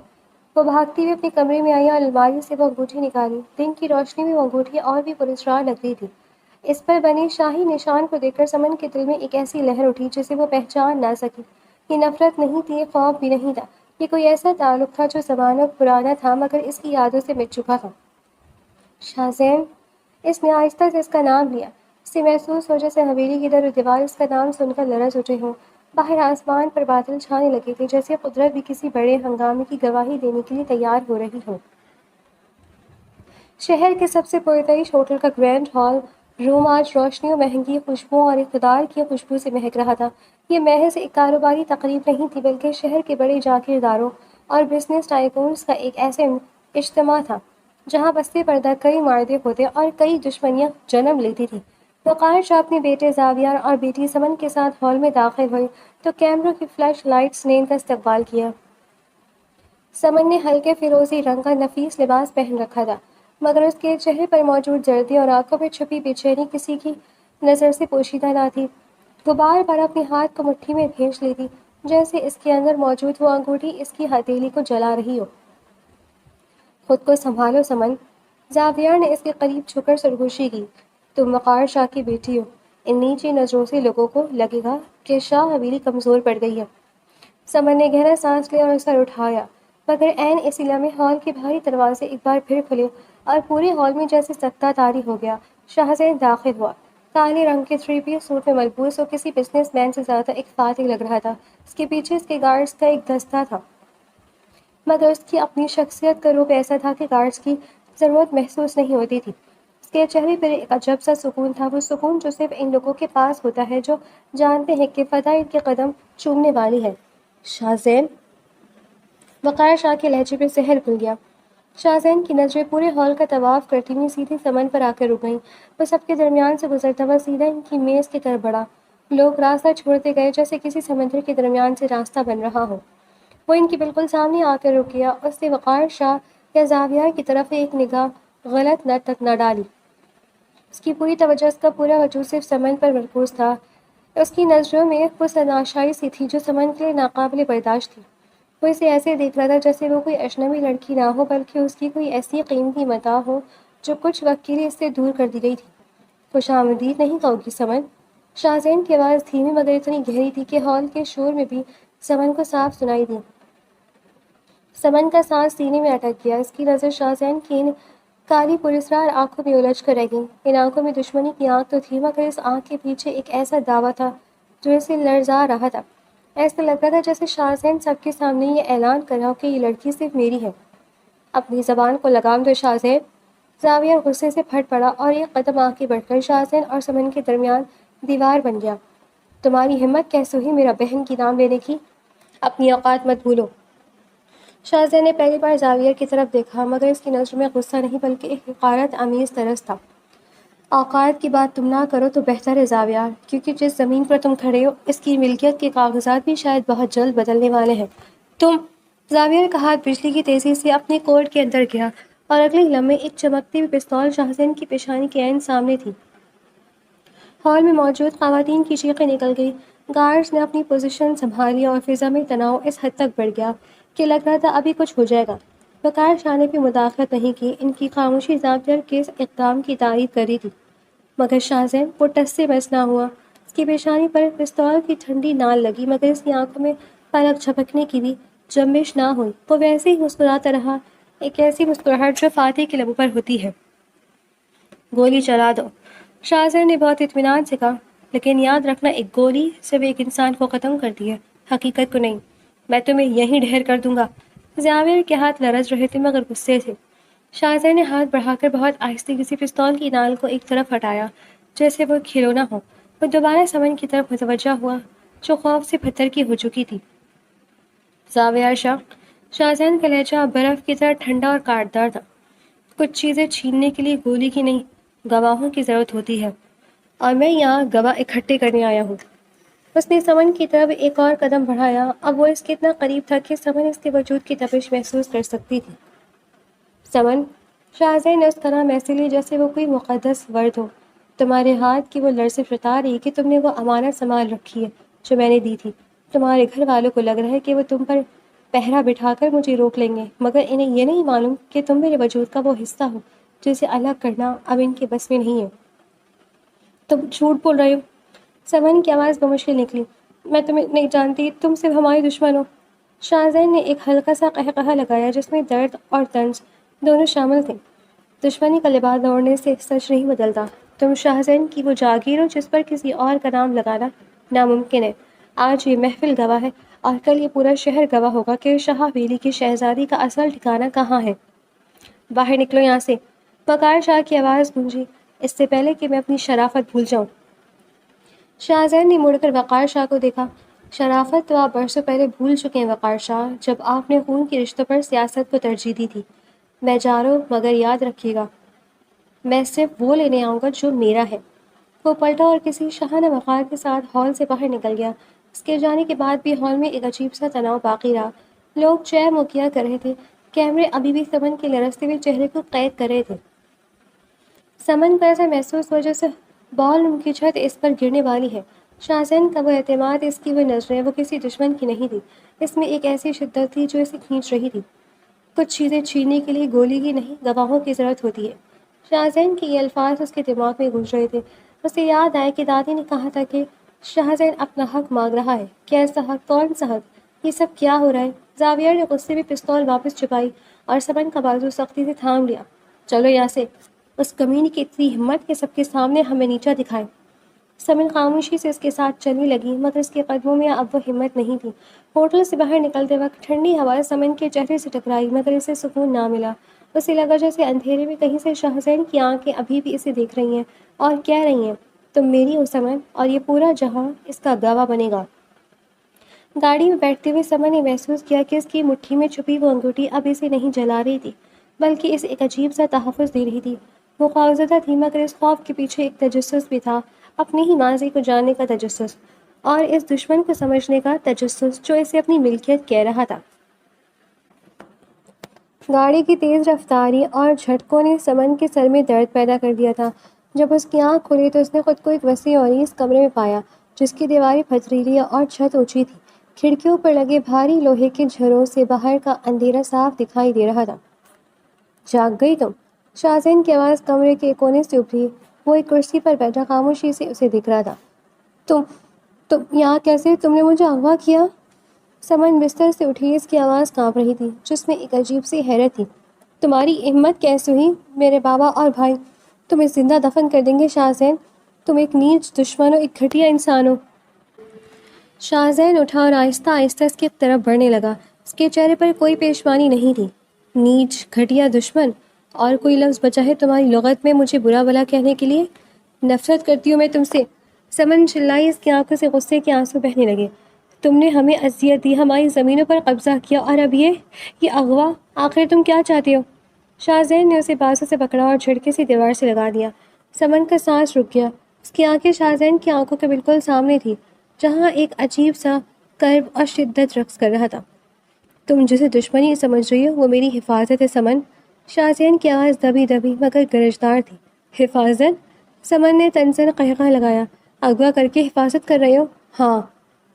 وہ بھاگتی ہوئی اپنے کمرے میں آئی اور الماری سے وہ انگوٹھی نکالی۔ دن کی روشنی میں وہ انگوٹھی اور بھی پراسرار لگ رہی تھی۔ اس پر بنے شاہی نشان کو دیکھ کر سمن کے دل میں ایک ایسی لہر اٹھی جسے وہ پہچان نہ سکی۔ یہ نفرت نہیں تھی، یہ خوف بھی نہیں تھا، یہ کوئی ایسا تعلق تھا جو زمانوں پرانا تھا مگر اس کی یادوں سے مٹ چکا تھا۔ شاہزین، اس نے آہستہ سے اس کا نام لیا۔ اسے محسوس ہو جیسے حویلی کی در و دیوار اس کا نام سن کر لرز اٹھے ہوں۔ باہر آسمان پر بادل چھانے لگے تھے، جیسے قدرت بھی کسی بڑے ہنگامے کی گواہی دینے کے لیے تیار ہو رہی ہو۔ شہر کے سب سے پرتعیش ہوٹل کا گرینڈ ہال روم آج روشنیوں، مہنگی خوشبوؤں اور اقتدار کی خوشبو سے مہک رہا تھا۔ یہ محض ایک کاروباری تقریب نہیں تھی، بلکہ شہر کے بڑے جاگیرداروں اور بزنس ٹائکونز کا ایک ایسے اجتماع تھا جہاں پس پردہ کئی معاہدے ہوتے اور کئی دشمنیاں جنم لیتی تھیں۔ وقار شاہ اپنے بیٹے زاویار اور بیٹی سمن کے ساتھ ہال میں داخل ہوئے تو کیمروں کی فلیش لائٹس نے ان کا استقبال کیا۔ سمن نے ہلکے فیروزی رنگ کا نفیس لباس پہن رکھا تھا، مگر اس کے چہرے پر موجود زردی اور آنکھوں میں چھپی بے چینی کسی کی نظر سے پوشیدہ نہ تھی۔ وہ بار بار اپنے ہاتھ کو مٹھی میں بھینچ لیتی، جیسے اس کے اندر موجود وہ انگوٹھی اس کی ہتھیلی کو جلا رہی ہو۔ خود کو سنبھالو سمن، زاویار نے اس کے قریب جھک کر سرگوشی کی۔ تم وقار شاہ کی بیٹی ہو، ان نیچی نظروں سے لوگوں کو لگے گا کہ شاہ حویلی کمزور پڑ گئی ہے۔ سمن نے گہرا سانس لیا اور سر اٹھایا، مگر عین اسی لمحے ہال کے بھاری دروازے ایک بار پھر کھلے اور پورے ہال میں جیسے سکتہ طاری ہو گیا۔ شاہزین داخل ہوا، کالے رنگ کے 3 پیس سوٹ میں ملبوس، وہ کسی بزنس مین سے زیادہ ایک فاتح لگ رہا تھا۔ اس کے پیچھے اس کے گارڈز کا ایک دستہ تھا، مگر اس کی اپنی شخصیت کا روپ ایسا تھا کہ گارڈز کی ضرورت محسوس نہیں ہوتی تھی۔ اس کے چہرے پر ایک عجب سا سکون تھا، وہ سکون جو صرف ان لوگوں کے پاس ہوتا ہے جو جانتے ہیں کہ فتح ان کے قدم چومنے والی ہے۔ شاہزین، وقار شاہ کے لہجے پہ زہر گھل گیا۔ شاہزین کی نظریں پورے ہال کا طواف کرتی ہوئی سیدھی سمن پر آ کر رک گئیں۔ وہ سب کے درمیان سے گزرتا ہوا سیدھا ان کی میز کی طرف بڑھا۔ لوگ راستہ چھوڑتے گئے جیسے کسی سمندر کے درمیان سے راستہ بن رہا ہو۔ وہ ان کے بالکل سامنے آ کر رک گیا۔ اس نے وقار شاہ یا زاویار کی طرف ایک نگاہ غلط نہ تک نہ ڈالی۔ اس کی پوری توجہ، اس کا پورا وجود صرف سمن پر مرکوز تھا۔ اس کی نظروں میں وہ تناشائی سی تھی جو سمن کے لیے ناقابل برداشت تھی۔ وہ اسے ایسے دیکھ رہا تھا جیسے وہ کوئی اجنبی لڑکی نہ ہو، بلکہ اس کی کوئی ایسی قیمتی متاع ہو جو کچھ وقت کے لیے اس سے دور کر دی گئی تھی۔ خوش آمدید نہیں کہو گی سمن؟ شاہزین کی آواز دھیمی مگر اتنی گہری تھی کہ ہال کے شور میں بھی سمن کو صاف سنائی دی۔ سمن کا سانس سینے میں اٹک گیا۔ اس کی نظر شاہزین کی ان کالی پراسرار آنکھوں میں الجھ کر رہ گئی۔ ان آنکھوں میں دشمنی کی آنکھ تو تھی، مگر اس آنکھ کے پیچھے ایک ایسا دعویٰ تھا جو اسے لرزا رہا تھا۔ ایسا لگ رہا تھا جیسے شاہزین سب کے سامنے یہ اعلان کر رہا ہو کہ یہ لڑکی صرف میری ہے۔ اپنی زبان کو لگام دو شاہزین! زاویہ غصے سے پھٹ پڑا اور ایک قدم آگے بڑھ کر شاہزین اور سمن کے درمیان دیوار بن گیا۔ تمہاری ہمت کیسے ہوئی میرا بہن کی نام لینے کی؟ اپنی اوقات مت بھولو۔ شاہزین نے پہلی بار زاویہ کی طرف دیکھا، مگر اس کی نظر میں غصہ نہیں بلکہ ایک حقارت آمیز طرز تھا۔ اوقات کی بات تم نہ کرو تو بہتر ہے زاویار، کیونکہ جس زمین پر تم کھڑے ہو اس کی ملکیت کے کاغذات بھی شاید بہت جلد بدلنے والے ہیں۔ تم… زاویہ کا ہاتھ بجلی کی تیزی سے اپنے کوٹ کے اندر گیا اور اگلے لمحے ایک چمکتی ہوئی پستول شاہزین کی پیشانی کے عین سامنے تھی۔ ہال میں موجود خواتین کی چیخیں نکل گئی، گارڈز نے اپنی پوزیشن سنبھالی اور فضا میں تناؤ اس حد تک بڑھ گیا کہ لگ رہا تھا ابھی کچھ ہو جائے گا۔ وقار شاہ نے بھی مداخلت نہیں کی، ان کی خاموشی زاویہ کے اس اقدام کی تائید کر رہی تھی۔ مگر شاہزین، وہ ٹس سے بس نہ ہوا۔ اس کی پیشانی پر پستول کی ٹھنڈی نال لگی، مگر اس کی آنکھوں میں پلک جھپکنے کی بھی جنبش نہ ہوئی۔ وہ ویسے ہی مسکراتا رہا، ایک ایسی مسکراہٹ جو فاتح کے لبوں پر ہوتی ہے۔ گولی چلا دو، شاہزین نے بہت اطمینان سے کہا، لیکن یاد رکھنا ایک گولی صرف ایک انسان کو ختم کرتی ہے، حقیقت کو نہیں۔ میں تمہیں یہیں ڈھیر کر دوں گا۔ زاویہ کے ہاتھ لرز رہے تھے مگر غصے سے۔ شاہزین نے ہاتھ بڑھا کر بہت آہستہ کسی پستول کی نال کو ایک طرف ہٹایا جیسے وہ کھلونا ہو۔ وہ دوبارہ سمن کی طرف متوجہ ہوا جو خوف سے پتھر کی ہو چکی تھی۔ زاویہ شاہ، شاہزین کا لہجہ برف کی طرح ٹھنڈا اور کاٹدار تھا، کچھ چیزیں چھیننے کے لیے گولی کی نہیں، گواہوں کی ضرورت ہوتی ہے، اور میں یہاں گواہ اکٹھے کرنے آیا ہوں۔ اس نے سمن کی طرف ایک اور قدم بڑھایا، اب وہ اس کے اتنا قریب تھا کہ سمن اس کے وجود کی تپش محسوس کر سکتی تھی۔ سمن، شاہزین نے اس طرح محض لی جیسے وہ کوئی مقدس ورد ہو۔ تمہارے ہاتھ کی وہ لرزش بتا رہی کہ تم نے وہ امانت سنبھال رکھی ہے جو میں نے دی تھی۔ تمہارے گھر والوں کو لگ رہا ہے کہ وہ تم پر پہرا بٹھا کر مجھے روک لیں گے، مگر انہیں یہ نہیں معلوم کہ تم میرے وجود کا وہ حصہ ہو جسے الگ کرنا اب ان کے بس میں نہیں ہے۔ تم جھوٹ بول رہے ہو۔ سمن کی آواز بمشکل نکلی۔ میں تمہیں نہیں جانتی، تم صرف ہمارے دشمن ہو۔ شاہزین نے ایک ہلکا سا قہقہہ لگایا جس میں درد اور طنز دونوں شامل تھے۔ دشمنی کا لباس اوڑھنے سے سچ نہیں بدلتا۔ تم شاہزین کی وہ جاگیر ہو جس پر کسی اور کا نام لگانا ناممکن ہے۔ آج یہ محفل گواہ ہے اور کل یہ پورا شہر گواہ ہوگا کہ شاہ ویلی کی شہزادی کا اصل ٹھکانہ کہاں ہے۔ باہر نکلو یہاں سے۔ وقار شاہ کی آواز گونجی اس سے پہلے کہ میں اپنی شرافت بھول جاؤں۔ شاہزین نے مڑ کر وقار شاہ کو دیکھا۔ شرافت تو آپ برسوں پہلے بھول چکے ہیں وقار شاہ، جب آپ نے خون کے رشتوں پر سیاست کو ترجیح دی تھی۔ میں جا رہا ہوں، مگر یاد رکھیے گا میں صرف وہ لینے آؤں گا جو میرا ہے۔ وہ پلٹا اور کسی شاہانہ وقار کے ساتھ ہال سے باہر نکل گیا۔ اس کے جانے کے بعد بھی ہال میں ایک عجیب سا تناؤ باقی رہا۔ لوگ چہ موکیا کر رہے تھے، کیمرے ابھی بھی سمن کے لرزتے ہوئے چہرے کو قید کر رہے تھے۔ سمن کو ایسا محسوس ہوا جیسے بال روم کی چھت اس پر گرنے والی ہے۔ شاہزین کا وہ اعتماد، اس کی وہ نظریں، وہ کسی دشمن کی نہیں تھی۔ اس میں ایک ایسی شدت تھی جو اسے کھینچ رہی تھی۔ کچھ چیزیں چھیننے کے لیے گولی کی نہیں، گواہوں کی ضرورت ہوتی ہے۔ شاہزین کے یہ الفاظ اس کے دماغ میں گونج رہے تھے۔ اسے یاد آیا کہ دادی نے کہا تھا کہ شاہزین اپنا حق مانگ رہا ہے۔ کیسا حق؟ کون سا حق؟ یہ سب کیا ہو رہا ہے؟ زاویہ نے غصے میں پستول واپس چھپائی اور سمن کا بازو سختی سے تھام لیا۔ چلو یہاں سے۔ اس کمینی کی اتنی ہمت کہ سب کے سامنے ہمیں نیچا دکھائے۔ سمن خاموشی سے اس کے ساتھ چلنے لگی، مگر اس کے قدموں میں اب وہ ہمت نہیں تھی۔ ہوٹل سے باہر نکلتے وقت ٹھنڈی ہوا سمن کے چہرے سے ٹکرائی، مگر اسے سکون نہ ملا۔ اسے لگا جیسے اندھیرے میں کہیں سے شاہزین کی آنکھیں ابھی بھی اسے دیکھ رہی ہیں اور کہہ رہی ہیں، تم میری ہو سمن، اور یہ پورا جہاں اس کا گواہ بنے گا۔ گاڑی میں بیٹھتے ہوئے سمن نے محسوس کیا کہ اس کی مٹھی میں چھپی وہ انگوٹھی اب اسے نہیں جلا رہی تھی، بلکہ اسے ایک عجیب سا تحفظ دے رہی تھی۔ وہ خوفزدہ تھی، مگر اس خوف کے پیچھے ایک تجسس بھی تھا، اپنے ہی ماضی کو جاننے کا تجسس، اور اس دشمن کو سمجھنے کا تجسس جو اسے اپنی ملکیت کہہ رہا تھا۔ گاڑی کی تیز رفتاری اور جھٹکوں نے سمن کے سر میں درد پیدا کر دیا تھا۔ جب اس کی آنکھ کھلی تو اس نے خود کو ایک وسیع اور عریض کمرے میں پایا، جس کی دیواریں پتھریلی اور چھت اونچی تھی۔ کھڑکیوں پر لگے بھاری لوہے کے جھروں سے باہر کا اندھیرا صاف دکھائی دے رہا تھا۔ جاگ گئی تم؟ شاہزین کی آواز کمرے کے کونے سے ابھری۔ وہ ایک کرسی پر بیٹھا خاموشی سے اسے دیکھ رہا تھا۔ تم تم یہاں کیسے؟ تم نے مجھے اغوا کیا؟ سمن بستر سے اٹھی، اس کی آواز کانپ رہی تھی، جس میں ایک عجیب سی حیرت تھی۔ تمہاری ہمت کیسے ہوئی؟ میرے بابا اور بھائی تمہیں زندہ دفن کر دیں گے شاہزین۔ تم ایک نیچ دشمن ہو، ایک گھٹیا انسان ہو۔ شاہزین اٹھا اور آہستہ آہستہ اس کی طرف بڑھنے لگا۔ اس کے چہرے پر کوئی پیشمانی نہیں تھی۔ نیچ، گھٹیا، دشمن، اور کوئی لفظ بچا ہے تمہاری لغت میں مجھے برا بھلا کہنے کے لیے؟ نفرت کرتی ہوں میں تم سے۔ سمن چلائی، اس کی آنکھوں سے غصے کے آنسو بہنے لگے۔ تم نے ہمیں اذیت دی، ہماری زمینوں پر قبضہ کیا، اور اب یہ اغوا! آخر تم کیا چاہتے ہو؟ شاہزین نے اسے بازو سے پکڑا اور جھٹکے سے دیوار سے لگا دیا۔ سمن کا سانس رک گیا۔ اس کی آنکھیں شاہزین کی آنکھوں کے بالکل سامنے تھی، جہاں ایک عجیب سا کرب اور شدت رقص کر رہا تھا۔ تم جسے دشمنی سمجھ رہی ہو وہ میری حفاظت ہے سمن۔ شاہزین کی آواز دبی دبی مگر گرجدار تھی۔ حفاظت؟ سمن نے تنزن قہقہ لگایا۔ اغوا کر کے حفاظت کر رہے ہو؟ ہاں۔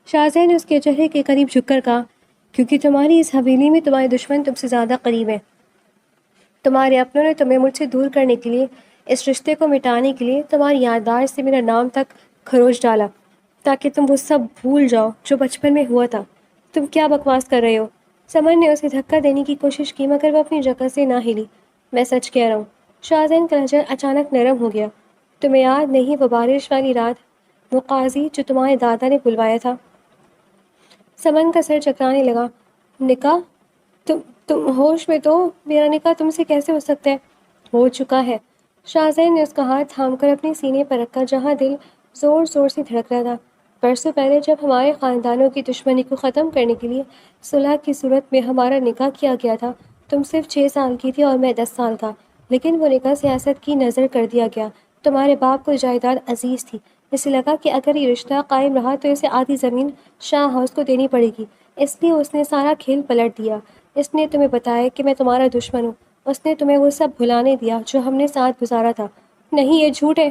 شاہزین نے اس کے چہرے کے قریب جھک کر کہا، کیونکہ تمہاری اس حویلی میں تمہارے دشمن تم سے زیادہ قریب ہیں۔ تمہارے اپنوں نے تمہیں مجھ سے دور کرنے کے لیے، اس رشتے کو مٹانے کے لیے تمہاری یادداشت سے میرا نام تک خروش ڈالا، تاکہ تم وہ سب بھول جاؤ جو بچپن میں ہوا تھا۔ تم کیا بکواس کر رہے ہو؟ سمن نے اسے دھکا دینے کی کوشش کی، مگر وہ اپنی جگہ سے نہ ہلی۔ میں سچ کہہ رہا ہوں۔ شاہزین کا لہجہ اچانک نرم ہو گیا۔ تمہیں یاد نہیں وہ بارش والی رات، وہ قاضی جو تمہارے دادا نے بلوایا تھا؟ سمن کا سر چکرانے لگا۔ نکاح؟ تم ہوش میں تو؟ میرا نکاح تم سے کیسے ہو سکتا ہے؟ ہو چکا ہے۔ شاہزین نے اس کا ہاتھ تھام کر اپنے سینے پر رکھا، جہاں دل زور زور سے دھڑک رہا تھا۔ برسوں پہلے جب ہمارے خاندانوں کی دشمنی کو ختم کرنے کے لیے صلح کی صورت میں ہمارا نکاح کیا گیا تھا، تم صرف 6 سال کی تھی اور میں 10 سال کا، لیکن وہ نکاح سیاست کی نظر کر دیا گیا۔ تمہارے باپ کو جائیداد عزیز تھی، اسے لگا کہ اگر یہ رشتہ قائم رہا تو اسے آدھی زمین شاہ ہاؤس کو دینی پڑے گی، اس لیے اس نے سارا کھیل پلٹ دیا۔ اس نے تمہیں بتایا کہ میں تمہارا دشمن ہوں، اس نے تمہیں وہ سب بھلانے دیا جو ہم نے ساتھ گزارا تھا۔ نہیں، یہ جھوٹ ہے۔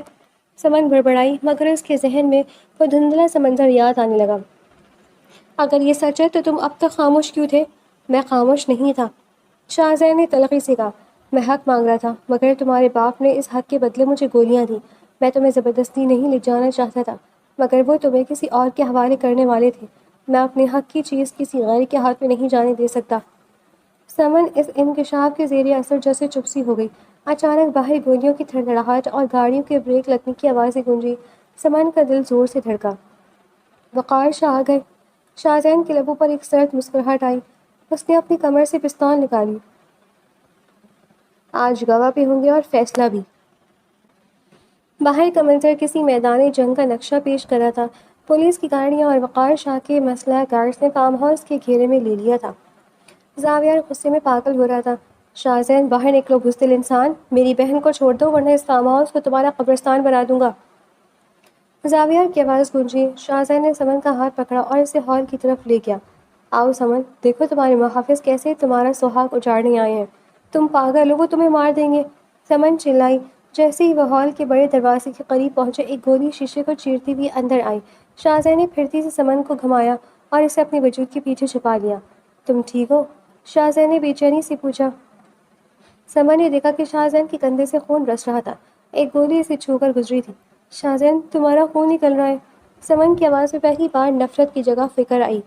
سمن بڑبڑائی مگر اس کے ذہن میں وہ دھندلا سمندر یاد آنے لگا۔ اگر یہ سچ ہے تو تم اب تک خاموش کیوں تھے؟ میں خاموش نہیں تھا، شاہزین نے تلخی سے کہا۔ میں حق مانگ رہا تھا مگر تمہارے باپ نے اس حق کے بدلے مجھے گولیاں دیں۔ میں تمہیں زبردستی نہیں لے جانا چاہتا تھا مگر وہ تمہیں کسی اور کے حوالے کرنے والے تھے۔ میں اپنے حق کی چیز کسی غیر کے ہاتھ میں نہیں جانے دے سکتا۔ سمن اس انکشاف کے زیر اثر جیسے چپ سی ہو گئی۔ اچانک باہر گولیوں کی تھڑتھڑاہٹ اور گاڑیوں کے بریک لگنے کی آوازیں گونجی۔ سمن کا دل زور سے دھڑکا۔ وقار شاہ آ گئے۔ شاہزین کے لبوں پر ایک سرد مسکراہٹ آئی۔ اس نے اپنی کمر سے پستول نکالی۔ آج گواہ بھی ہوں گے اور فیصلہ بھی۔ باہر کا منظر کسی میدان جنگ کا نقشہ پیش کر رہا تھا۔ پولیس کی گاڑیاں اور وقار شاہ کے مسلح گارڈز نے فارم ہاؤس کے گھیرے میں لے لیا تھا۔ زاویہ غصے میں پاگل ہو رہا تھا۔ شاہزین باہر نکلو بزدل انسان، میری بہن کو چھوڑ دو ورنہ اس فارم ہاؤس کو تمہارا قبرستان بنا دوں گا۔ زاویہ کی آواز گونجی۔ شاہزین نے سمن کا ہاتھ پکڑا اور اسے ہال کی طرف لے گیا۔ آؤ سمن، دیکھو تمہارے محافظ کیسے تمہارا سہاگ اجاڑنے آئے ہیں۔ تم پاگل ہو، وہ تمہیں مار دیں گے، سمن چلائی۔ جیسے ہی وہ ہال کے بڑے دروازے کے قریب پہنچے ایک گولی شیشے کو چیرتی ہوئی اندر آئی۔ شاہزین نے پھرتی سے سمن کو گھمایا اور اسے اپنے وجود کے پیچھے چھپا لیا۔ تم ٹھیک ہو؟ شاہزین نے بے چینی سے پوچھا۔ سمن نے دیکھا کہ شاہزین کے کندھے سے خون رس رہا تھا۔ ایک گولی اسے چھو کر گزری تھی۔ شاہزین تمہارا خون نکل رہا ہے۔ سمن کی آواز میں پہلی بار نفرت کی جگہ فکر آئی۔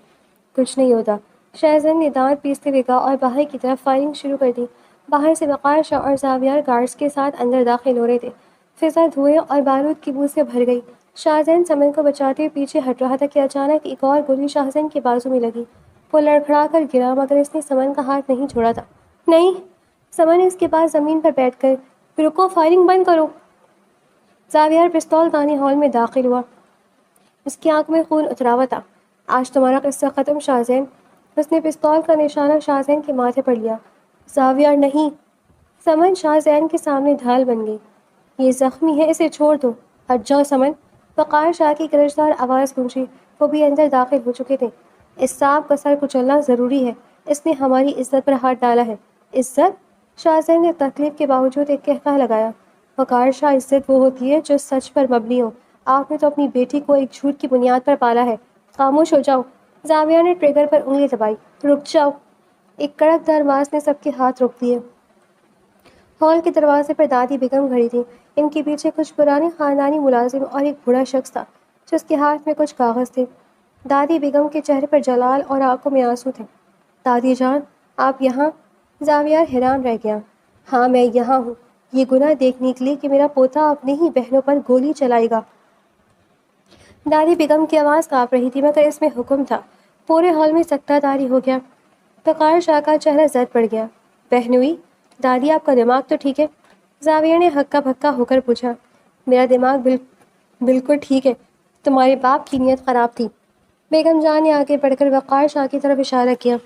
کچھ نہیں ہوتا، شاہزین نے دانت پیستے ہوئے کہا اور باہر کی طرف فائرنگ شروع کر دی۔ باہر سے وقار شاہ اور زاویہ گارڈز کے ساتھ اندر داخل ہو رہے تھے۔ فضا دھوئیں اور بارود کی بو سے بھر گئی۔ شاہزین سمن کو بچاتے ہوئے پیچھے ہٹ رہا تھا کہ اچانک ایک اور گولی شاہزین کے بازو میں لگی۔ وہ لڑکھڑا کر گرا مگر اس نے سمن کا ہاتھ نہیں چھوڑا تھا۔ نہیں، سمن نے اس کے پاس زمین پر بیٹھ کر، رکو، فائرنگ بند کرو۔ زاویہ پستول تانے ہال میں داخل ہوا۔ اس کی آنکھ میں خون اترا ہوا تھا۔ آج تمہارا قصہ ختم شاہزین۔ اس نے پستول کا نشانہ شاہزین کے ماتھے پر لیا۔ زاویہ نہیں۔ سمن شاہزین کے سامنے ڈھال بن گئی۔ یہ زخمی ہے، اسے چھوڑ دو۔ ہٹ جاؤ سمن۔ وقار شاہ کی گرجدار آواز گونجی۔ وہ بھی اندر داخل ہو چکے تھے۔ اس سانپ کا سر کچلنا ضروری ہے، اس نے ہماری عزت پر ہاتھ ڈالا ہے۔ عزت؟ شاہزین نے تکلیف کے باوجود ایک قہقہ لگایا۔ وقار شاہ، عزت وہ ہوتی ہے جو سچ پر مبنی ہو۔ آپ نے تو اپنی بیٹی کو ایک جھوٹ کی بنیاد پر پالا ہے۔ خاموش ہو جاؤ۔ زاویہ نے ٹریگر پر انگلی دبائی۔ رک جاؤ۔ ایک کڑک دار آواز نے سب کے ہاتھ روک دیے۔ ہال کے دروازے پر دادی بیگم کھڑی تھی۔ ان کے پیچھے کچھ پرانے خاندانی ملازم اور ایک بوڑھا شخص تھا جس کے ہاتھ میں کچھ کاغذ تھے۔ دادی بیگم کے چہرے پر جلال اور آنکھوں میں آنسو تھے۔ دادی جان، آپ یہاں؟ زاویہ حیران رہ گیا۔ ہاں، میں یہاں ہوں، یہ گناہ دیکھنے کے لیے کہ میرا پوتا اپنی ہی بہنوں پر گولی چلائے گا۔ دادی بیگم کی آواز کانپ رہی تھی مگر اس میں حکم تھا۔ پورے ہال میں سکتہ داری ہو گیا۔ وقار شاہ کا چہرہ زرد پڑ گیا۔ بہنوئی، دادی آپ کا دماغ تو ٹھیک ہے؟ زاویہ نے ہکا بھکا ہو کر پوچھا۔ میرا دماغ بالکل ٹھیک ہے، تمہارے باپ کی نیت خراب تھی۔ بیگم جان نے آگے بڑھ کر وقار شاہ کی طرف اشارہ کیا۔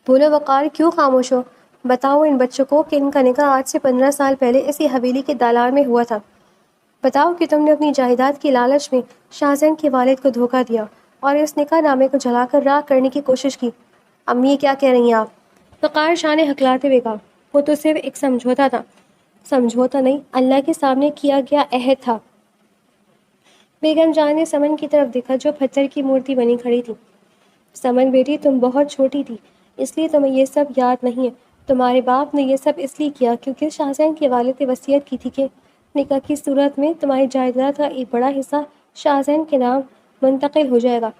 بولو وقار، کیوں خاموش ہو؟ بتاؤ ان بچوں کو کہ ان کا نکاح آج سے 15 سال پہلے اسی حویلی کے دالان میں ہوا تھا۔ بتاؤ کہ تم نے اپنی جائیداد کی لالچ میں شاہزین کے والد کو دھوکہ دیا اور اس نکاح نامے کو جلا کر راکھ کرنے کی کوشش کی۔ امی، یہ کیا کہہ رہی ہیں آپ؟ وقار شاہ نے ہکلاتے ہوئے کہا۔ وہ تو صرف ایک سمجھوتا تھا۔ سمجھوتا نہیں، اللہ کے سامنے کیا گیا عہد تھا۔ بیگم جان نے سمن کی طرف دیکھا جو پتھر کی مورتی بنی کھڑی تھی۔ سمن بیٹی، تم بہت چھوٹی تھی اس لیے تمہیں یہ سب یاد نہیں ہے۔ تمہارے باپ نے یہ سب اس لیے کیا کیونکہ شاہزین کے والد نے وصیت کی تھی کہ نکاح کی صورت میں تمہاری جائیداد کا ایک بڑا حصہ شاہزین کے نام منتقل ہو جائے گا۔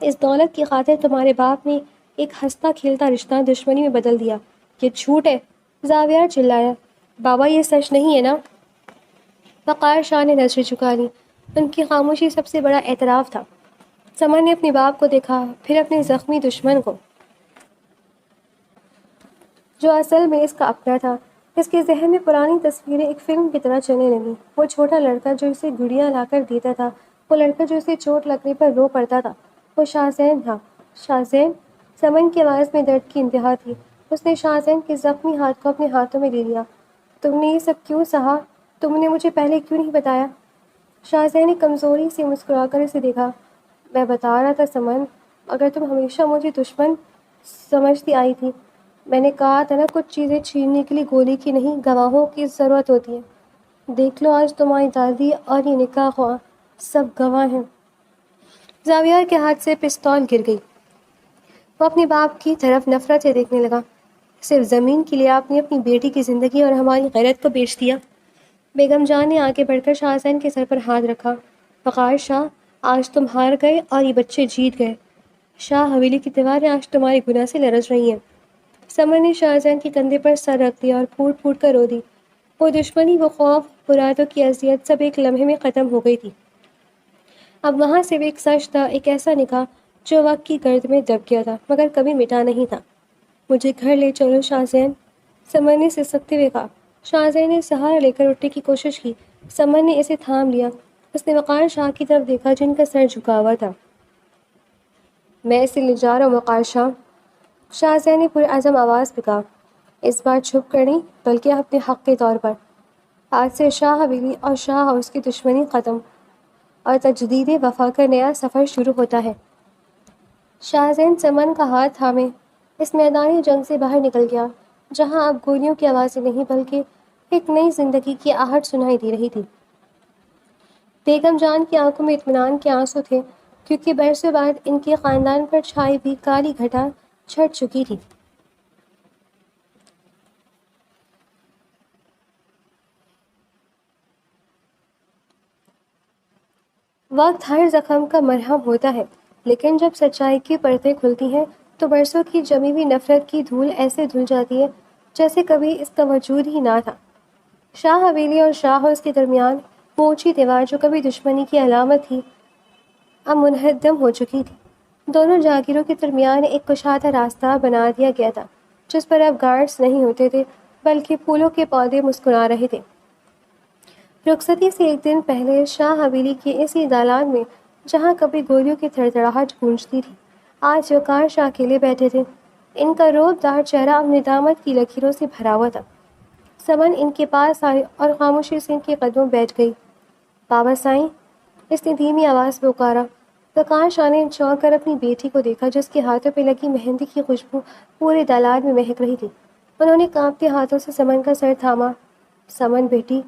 اس دولت کی خاطر تمہارے باپ نے ایک ہنستا کھیلتا رشتہ دشمنی میں بدل دیا۔ یہ جھوٹ ہے، زاویہ چلایا۔ بابا، یہ سچ نہیں ہے نا؟ وقار شاہ نے نظریں جھکا لی۔ ان کی خاموشی سب سے بڑا اعتراف تھا۔ سمن نے اپنے باپ کو دیکھا، پھر اپنے زخمی دشمن کو، جو اصل میں اس کا اپنا تھا۔ اس کے ذہن میں پرانی تصویریں ایک فلم کی طرح چلنے لگیں۔ وہ چھوٹا لڑکا جو اسے گڑیاں لا کر دیتا تھا، وہ لڑکا جو اسے چوٹ لگنے پر رو پڑتا تھا، وہ شاہزین تھا۔ شاہزین؟ سمن کی آواز میں درد کی انتہا تھی۔ اس نے شاہزین کے زخمی ہاتھ کو اپنے ہاتھوں میں لے لیا۔ تم نے یہ سب کیوں سہا؟ تم نے مجھے پہلے کیوں نہیں بتایا؟ شاہزین نے کمزوری سے مسکرا کر اسے دیکھا۔ میں بتا رہا تھا سمن، اگر تم ہمیشہ مجھے دشمن سمجھتی آئی تھی۔ میں نے کہا تھا نا، کچھ چیزیں چھیننے کے لیے گولی کی نہیں، گواہوں کی ضرورت ہوتی ہے۔ دیکھ لو آج تمہاری دادی اور یہ نکاح ہوا، سب گواہ ہیں۔ زاویار کے ہاتھ سے پستول گر گئی۔ وہ اپنے باپ کی طرف نفرت سے دیکھنے لگا۔ صرف زمین کے لیے آپ نے اپنی بیٹی کی زندگی اور ہماری غیرت کو بیچ دیا۔ بیگم جان نے آگے بڑھ کر شاہ زین کے سر پر ہاتھ رکھا۔ وقار شاہ، آج تم ہار گئے اور یہ بچے جیت گئے۔ شاہ حویلی کی دیواریں آج تمہارے گناہ سے لرز رہی ہیں۔ سمر نے شاہ زین کے کندھے پر سر رکھ دیا اور پھوٹ پھوٹ کر رو دی۔ وہ دشمنی، وہ خوف، برادوں کی اذیت سب ایک لمحے میں ختم ہو گئی تھی۔ اب وہاں سے ایک سچ تھا، ایک ایسا نکاح جو وقت کی گرد میں دب گیا تھا مگر کبھی مٹا نہیں تھا۔ مجھے گھر لے چلو شاہ زین، سمر نے سسکتے ہوئے کہا۔ شاہ زین نے سہارا لے کر اٹھنے کی کوشش کی۔ سمر نے اسے تھام لیا۔ اس نے وقار شاہ کی طرف دیکھا جن کا سر جھکا ہوا تھا۔ میں اسے لے جا رہا ہوں وقار شاہ، شاہ زین نے پرعزم آواز میں کہا۔ اس بار چھپ کر نہیں بلکہ اپنے حق کے طور پر۔ آج سے شاہ حویلی اور شاہ ہاؤس کی دشمنی ختم اور تجدید وفا کا نیا سفر شروع ہوتا ہے۔ شاہ زین سمن کا ہاتھ تھامے اس میدانی جنگ سے باہر نکل گیا جہاں اب گولیوں کی آوازیں نہیں بلکہ ایک نئی زندگی کی آہٹ سنائی دے رہی تھی۔ بیگم جان کی آنکھوں میں اطمینان کے آنسو تھے کیونکہ برسوں بعد ان کے خاندان پر چھائی ہوئی کالی گھٹا چھٹ چکی تھی۔ وقت ہر زخم کا مرہم ہوتا ہے، لیکن جب سچائی کی پرتیں کھلتی ہیں تو برسوں کی جمی ہوئی نفرت کی دھول ایسے دھل جاتی ہے جیسے کبھی اس کا وجود ہی نہ تھا۔ شاہ حویلی اور شاہ ہاؤس کے درمیان وہ اونچی دیوار جو کبھی دشمنی کی علامت تھی اب منہدم ہو چکی تھی۔ دونوں جاگیروں کے درمیان ایک کشادہ راستہ بنا دیا گیا تھا جس پر اب گارڈز نہیں ہوتے تھے بلکہ پھولوں کے پودے مسکرا رہے تھے۔ رخصتی سے ایک دن پہلے شاہ حویلی کے اسی دالان میں جہاں کبھی گولیوں کی تھڑتھڑاہٹ گونجتی تھی، آج وقار شاہ اکیلے بیٹھے تھے۔ ان کا روب دار چہرہ اب ندامت کی لکیروں سے بھرا ہوا تھا۔ سمن ان کے پاس آئی اور خاموشی سے ان کے قدموں بیٹھ گئی۔ بابا سائیں، اس نے دھیمی آواز میں پکارا۔ وقار شاہ نے چونک کر اپنی بیٹی کو دیکھا جس کے ہاتھوں پہ لگی مہندی کی خوشبو پورے دالان میں مہک رہی تھی۔ انہوں نے کانپتے ہاتھوں سے سمن کا سر تھاما۔ سمن بیٹی،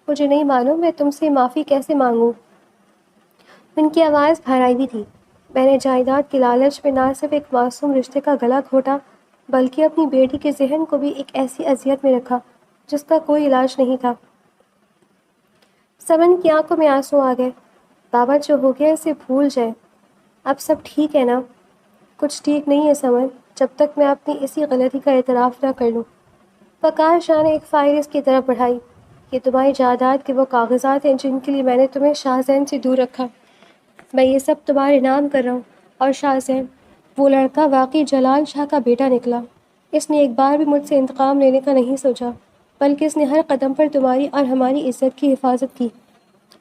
مجھے نہیں معلوم میں تم سے معافی کیسے مانگوں۔ ان کی آواز بھرائی ہوئی تھی۔ میں نے جائیداد کے لالچ میں نہ صرف ایک معصوم رشتے کا گلا گھونٹا بلکہ اپنی بیٹی کے ذہن کو بھی ایک ایسی اذیت میں رکھا جس کا کوئی علاج نہیں تھا۔ سمن کی آنکھوں میں آنسو آ گئے۔ بابا، جو ہو گیا اسے بھول جائے، اب سب ٹھیک ہے نا؟ کچھ ٹھیک نہیں ہے سمن، جب تک میں اپنی اسی غلطی کا اعتراف نہ کر لوں۔ وقار شاہ نے ایک فائل اس کی طرف بڑھائی۔ یہ تمہاری جائیداد کے وہ کاغذات ہیں جن کے لیے میں نے تمہیں شاہ زین سے دور رکھا۔ میں یہ سب تمہارے نام کر رہا ہوں۔ اور شاہ زین، وہ لڑکا واقعی جلال شاہ کا بیٹا نکلا۔ اس نے ایک بار بھی مجھ سے انتقام لینے کا نہیں سوچا بلکہ اس نے ہر قدم پر تمہاری اور ہماری عزت کی حفاظت کی۔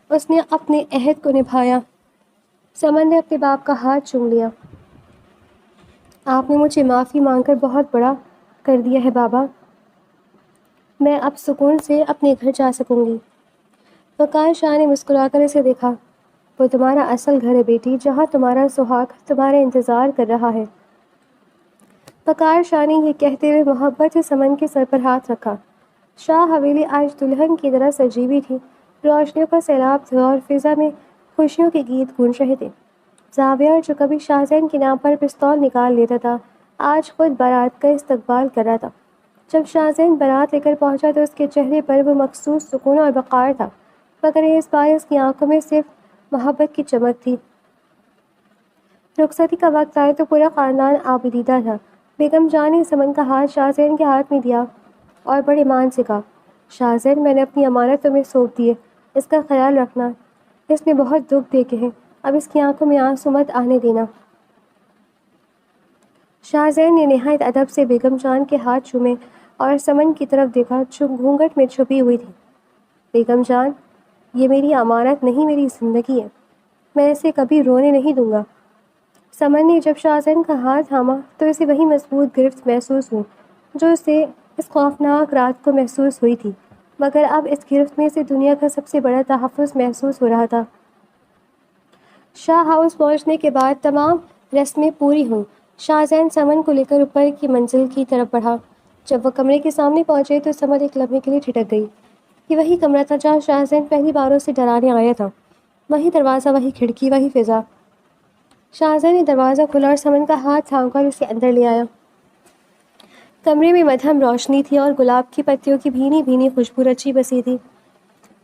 اس نے اپنے عہد کو نبھایا۔ سمن نے اپنے باپ کا ہاتھ چوم لیا۔ آپ نے مجھے معافی مانگ کر بہت بڑا کر دیا ہے بابا، میں اب سکون سے اپنے گھر جا سکوں گی۔ وقار شاہ نے مسکرا کر اسے دیکھا۔ وہ تمہارا اصل گھر ہے بیٹی، جہاں تمہارا سہاگ تمہارا انتظار کر رہا ہے۔ وقار شاہ نے یہ کہتے ہوئے محبت سے سمن کے سر پر ہاتھ رکھا۔ شاہ حویلی آج دلہن کی طرح سجی ہوئی تھی۔ روشنیوں کا سیلاب تھا اور فضا میں خوشیوں کے گیت گونج رہے تھے۔ زاویہ جو کبھی شاہ زین کے نام پر پستول نکال لیتا تھا آج خود بارات کا استقبال کر رہا تھا۔ جب شاہ زین بارات لے کر پہنچا تو اس کے چہرے پر وہ مخصوص سکون اور وقار تھا مگر اس بار اس کی آنکھوں میں صرف محبت کی چمک تھی۔ رخصتی کا وقت آئے تو پورا خاندان آبدیدہ تھا۔ بیگم جان نے سمن کا ہاتھ شاہ زین کے ہاتھ میں دیا اور بڑے مان سے کہا، شاہ زین، میں نے اپنی امانت تمہیں سونپ دی ہے، اس کا خیال رکھنا۔ اس نے بہت دکھ دیکھے ہیں، اب اس کی آنکھوں میں آنسو مت آنے دینا۔ شاہ زین نے نہایت ادب سے بیگم جان کے ہاتھ چومے اور سمن کی طرف دیکھا جو گھونگھٹ میں چھپی ہوئی تھی۔ بیگم جان، یہ میری امانت نہیں، میری زندگی ہے، میں اسے کبھی رونے نہیں دوں گا۔ سمن نے جب شاہ زین کا ہاتھ تھاما تو اسے وہی مضبوط گرفت محسوس ہوئی جو اسے اس خوفناک رات کو محسوس ہوئی تھی، مگر اب اس گرفت میں اسے دنیا کا سب سے بڑا تحفظ محسوس ہو رہا تھا۔ شاہ ہاؤس پہنچنے کے بعد تمام رسمیں پوری ہوئیں۔ شاہ زین سمن کو لے کر اوپر کی منزل کی طرف بڑھا۔ جب وہ کمرے کے سامنے پہنچے تو سمن ایک لمحے کے لیے ٹھٹک گئی۔ یہ وہی کمرہ تھا جہاں شاہزین پہلی بار اسے ڈرانے آیا تھا. وہی دروازہ، وہی کھڑکی، وہی فضا. شاہزین نے دروازہ کھولا اور سمن کا ہاتھ تھام کر اسے اندر لے آیا. کمرے میں مدھم روشنی تھی اور گلاب کی پتیوں کی بھینی بھینی خوشبو رچی بسی تھی.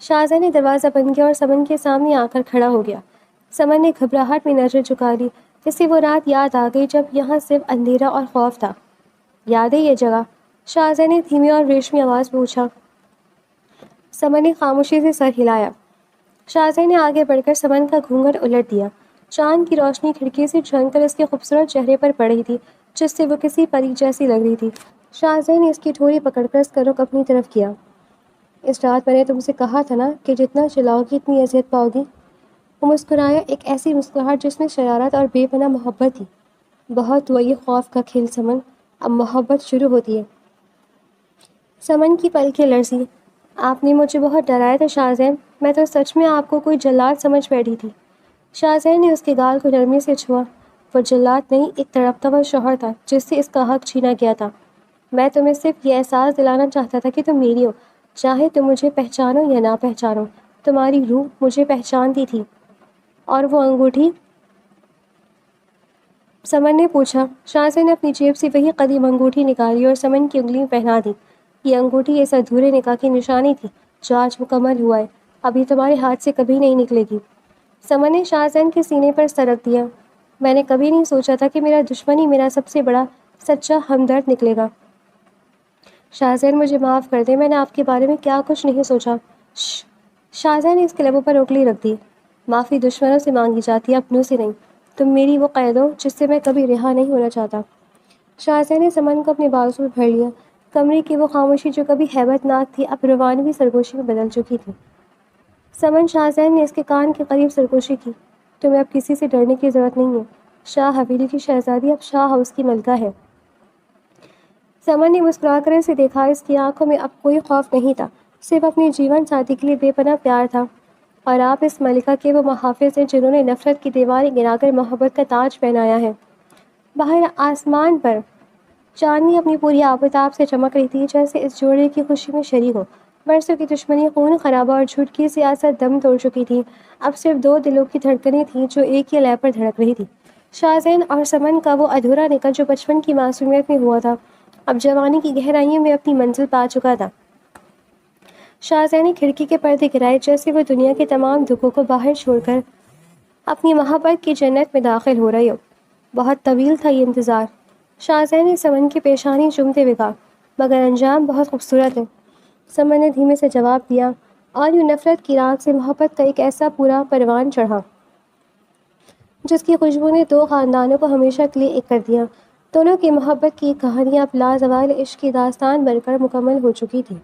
شاہزین نے دروازہ بند کیا اور سمن کے سامنے آ کر کھڑا ہو گیا. سمن نے گھبراہٹ میں نظر جھکا لی. اسے وہ رات یاد آ گئی جب یہاں صرف اندھیرا اور خوف تھا. یاد ہے یہ جگہ؟ شاہزین نے دھیمی اور ریشمی آواز پوچھا. سمن نے خاموشی سے سر ہلایا. شاہزین نے آگے بڑھ کر سمن کا گھونگھٹ الٹ دیا. چاند کی روشنی کھڑکی سے جھنک کر اس کے خوبصورت چہرے پر پڑ رہی تھی، جس سے وہ کسی پری جیسی لگ رہی تھی. شاہزین نے اس کی ٹھوڑی پکڑ کر اس کا رخ اپنی طرف کیا. اس رات میں نے تم سے کہا تھا نا کہ جتنا چلاؤ گی اتنی اذیت پاؤ گی. وہ مسکرایا، ایک ایسی مسکراہٹ جس میں شرارت اور بے پناہ محبت تھی. بہت ہوا یہ خوف کا کھیل سمن، اب محبت شروع ہوتی ہے. سمن کی پلکیں لرزیں. آپ نے مجھے بہت ڈرایا تھا شاہزین، میں تو سچ میں آپ کو کوئی جلاد سمجھ بیٹھی تھی. شاہزین نے اس کے گال کو نرمی سے چھوا. وہ جلاد نہیں، ایک تڑپتا ہوا شوہر تھا جس سے اس کا حق چھینا گیا تھا. میں تمہیں صرف یہ احساس دلانا چاہتا تھا کہ تم میری ہو، چاہے تم مجھے پہچانو یا نہ پہچانو. تمہاری روح مجھے پہچانتی تھی. اور وہ انگوٹھی؟ سمن نے پوچھا. شاہزین نے اپنی جیب سے وہی قدیم انگوٹھی نکالی اور سمن کی انگلی میں پہنا دی. یہ انگوٹھی اس ادھورے نکاح کی نشانی تھی جو آج مکمل ہوا ہے. ابھی تمہارے ہاتھ سے کبھی نہیں نکلے گی. سمن نے شاہزین کے سینے پر سر رکھ دیا. میں نے کبھی نہیں سوچا تھا کہ میرا دشمن ہی میرا سب سے بڑا سچا ہمدرد نکلے گا. شاہزین مجھے معاف کر دیں، میں نے آپ کے بارے میں کیا کچھ نہیں سوچا. شاہزین نے اس کے لبوں پر انگلی رکھ دی. معافی دشمنوں سے مانگی جاتی ہے، اپنوں سے نہیں. تم میری وہ قید ہو جس سے میں کبھی رہا نہیں ہونا چاہتا. شاہزین نے سمن کو اپنے بازو میں بھر لیا. کمرے کی وہ خاموشی جو کبھی ہیبت ناک تھی اب روانوی سرگوشی میں بدل چکی تھی. سمن، شاہزین نے اس کے کان کے قریب سرگوشی کی. تمہیں اب کسی سے ڈرنے کی ضرورت نہیں ہے. شاہ حویلی کی شہزادی اب شاہ ہاؤس کی ملکہ ہے. سمن نے مسکرا کر اسے دیکھا. اس کی آنکھوں میں اب کوئی خوف نہیں تھا، صرف اپنے جیون ساتھی کے لیے بے پناہ پیار تھا. اور آپ اس ملکہ کے وہ محافظ ہیں جنہوں نے نفرت کی دیواریں گرا کر محبت کا تاج پہنایا ہے. باہر آسمان پر چاندنی اپنی پوری آفتاب سے چمک رہی تھی، جیسے اس جوڑے کی خوشی میں شریک ہو. برسوں کی دشمنی، خون خرابہ اور جھوٹ کی سیاست دم توڑ چکی تھی. اب صرف دو دلوں کی دھڑکنیں تھیں جو ایک ہی لے پر دھڑک رہی تھی. شاہزین اور سمن کا وہ ادھورا نکاح جو بچپن کی معصومیت میں ہوا تھا اب جوانی کی گہرائیوں میں اپنی منزل پا چکا تھا. شاہزین نے کھڑکی کے پردے گرائے جیسے وہ دنیا کے تمام دکھوں کو باہر چھوڑ کر اپنی محبت کی جنت میں داخل ہو رہی ہو. بہت طویل تھا یہ انتظار. شاہزین نے سمن کی پیشانی چومتے ہوئے کہا، مگر انجام بہت خوبصورت ہے. سمن نے دھیمے سے جواب دیا، اور یوں نفرت کی راکھ سے محبت کا ایک ایسا پورا پروان چڑھا جس کی خوشبو نے دو خاندانوں کو ہمیشہ کے لیے ایک کر دیا. دونوں کی محبت کی کہانیاں اب لازوال عشق کی داستان بن کر مکمل ہو چکی تھی.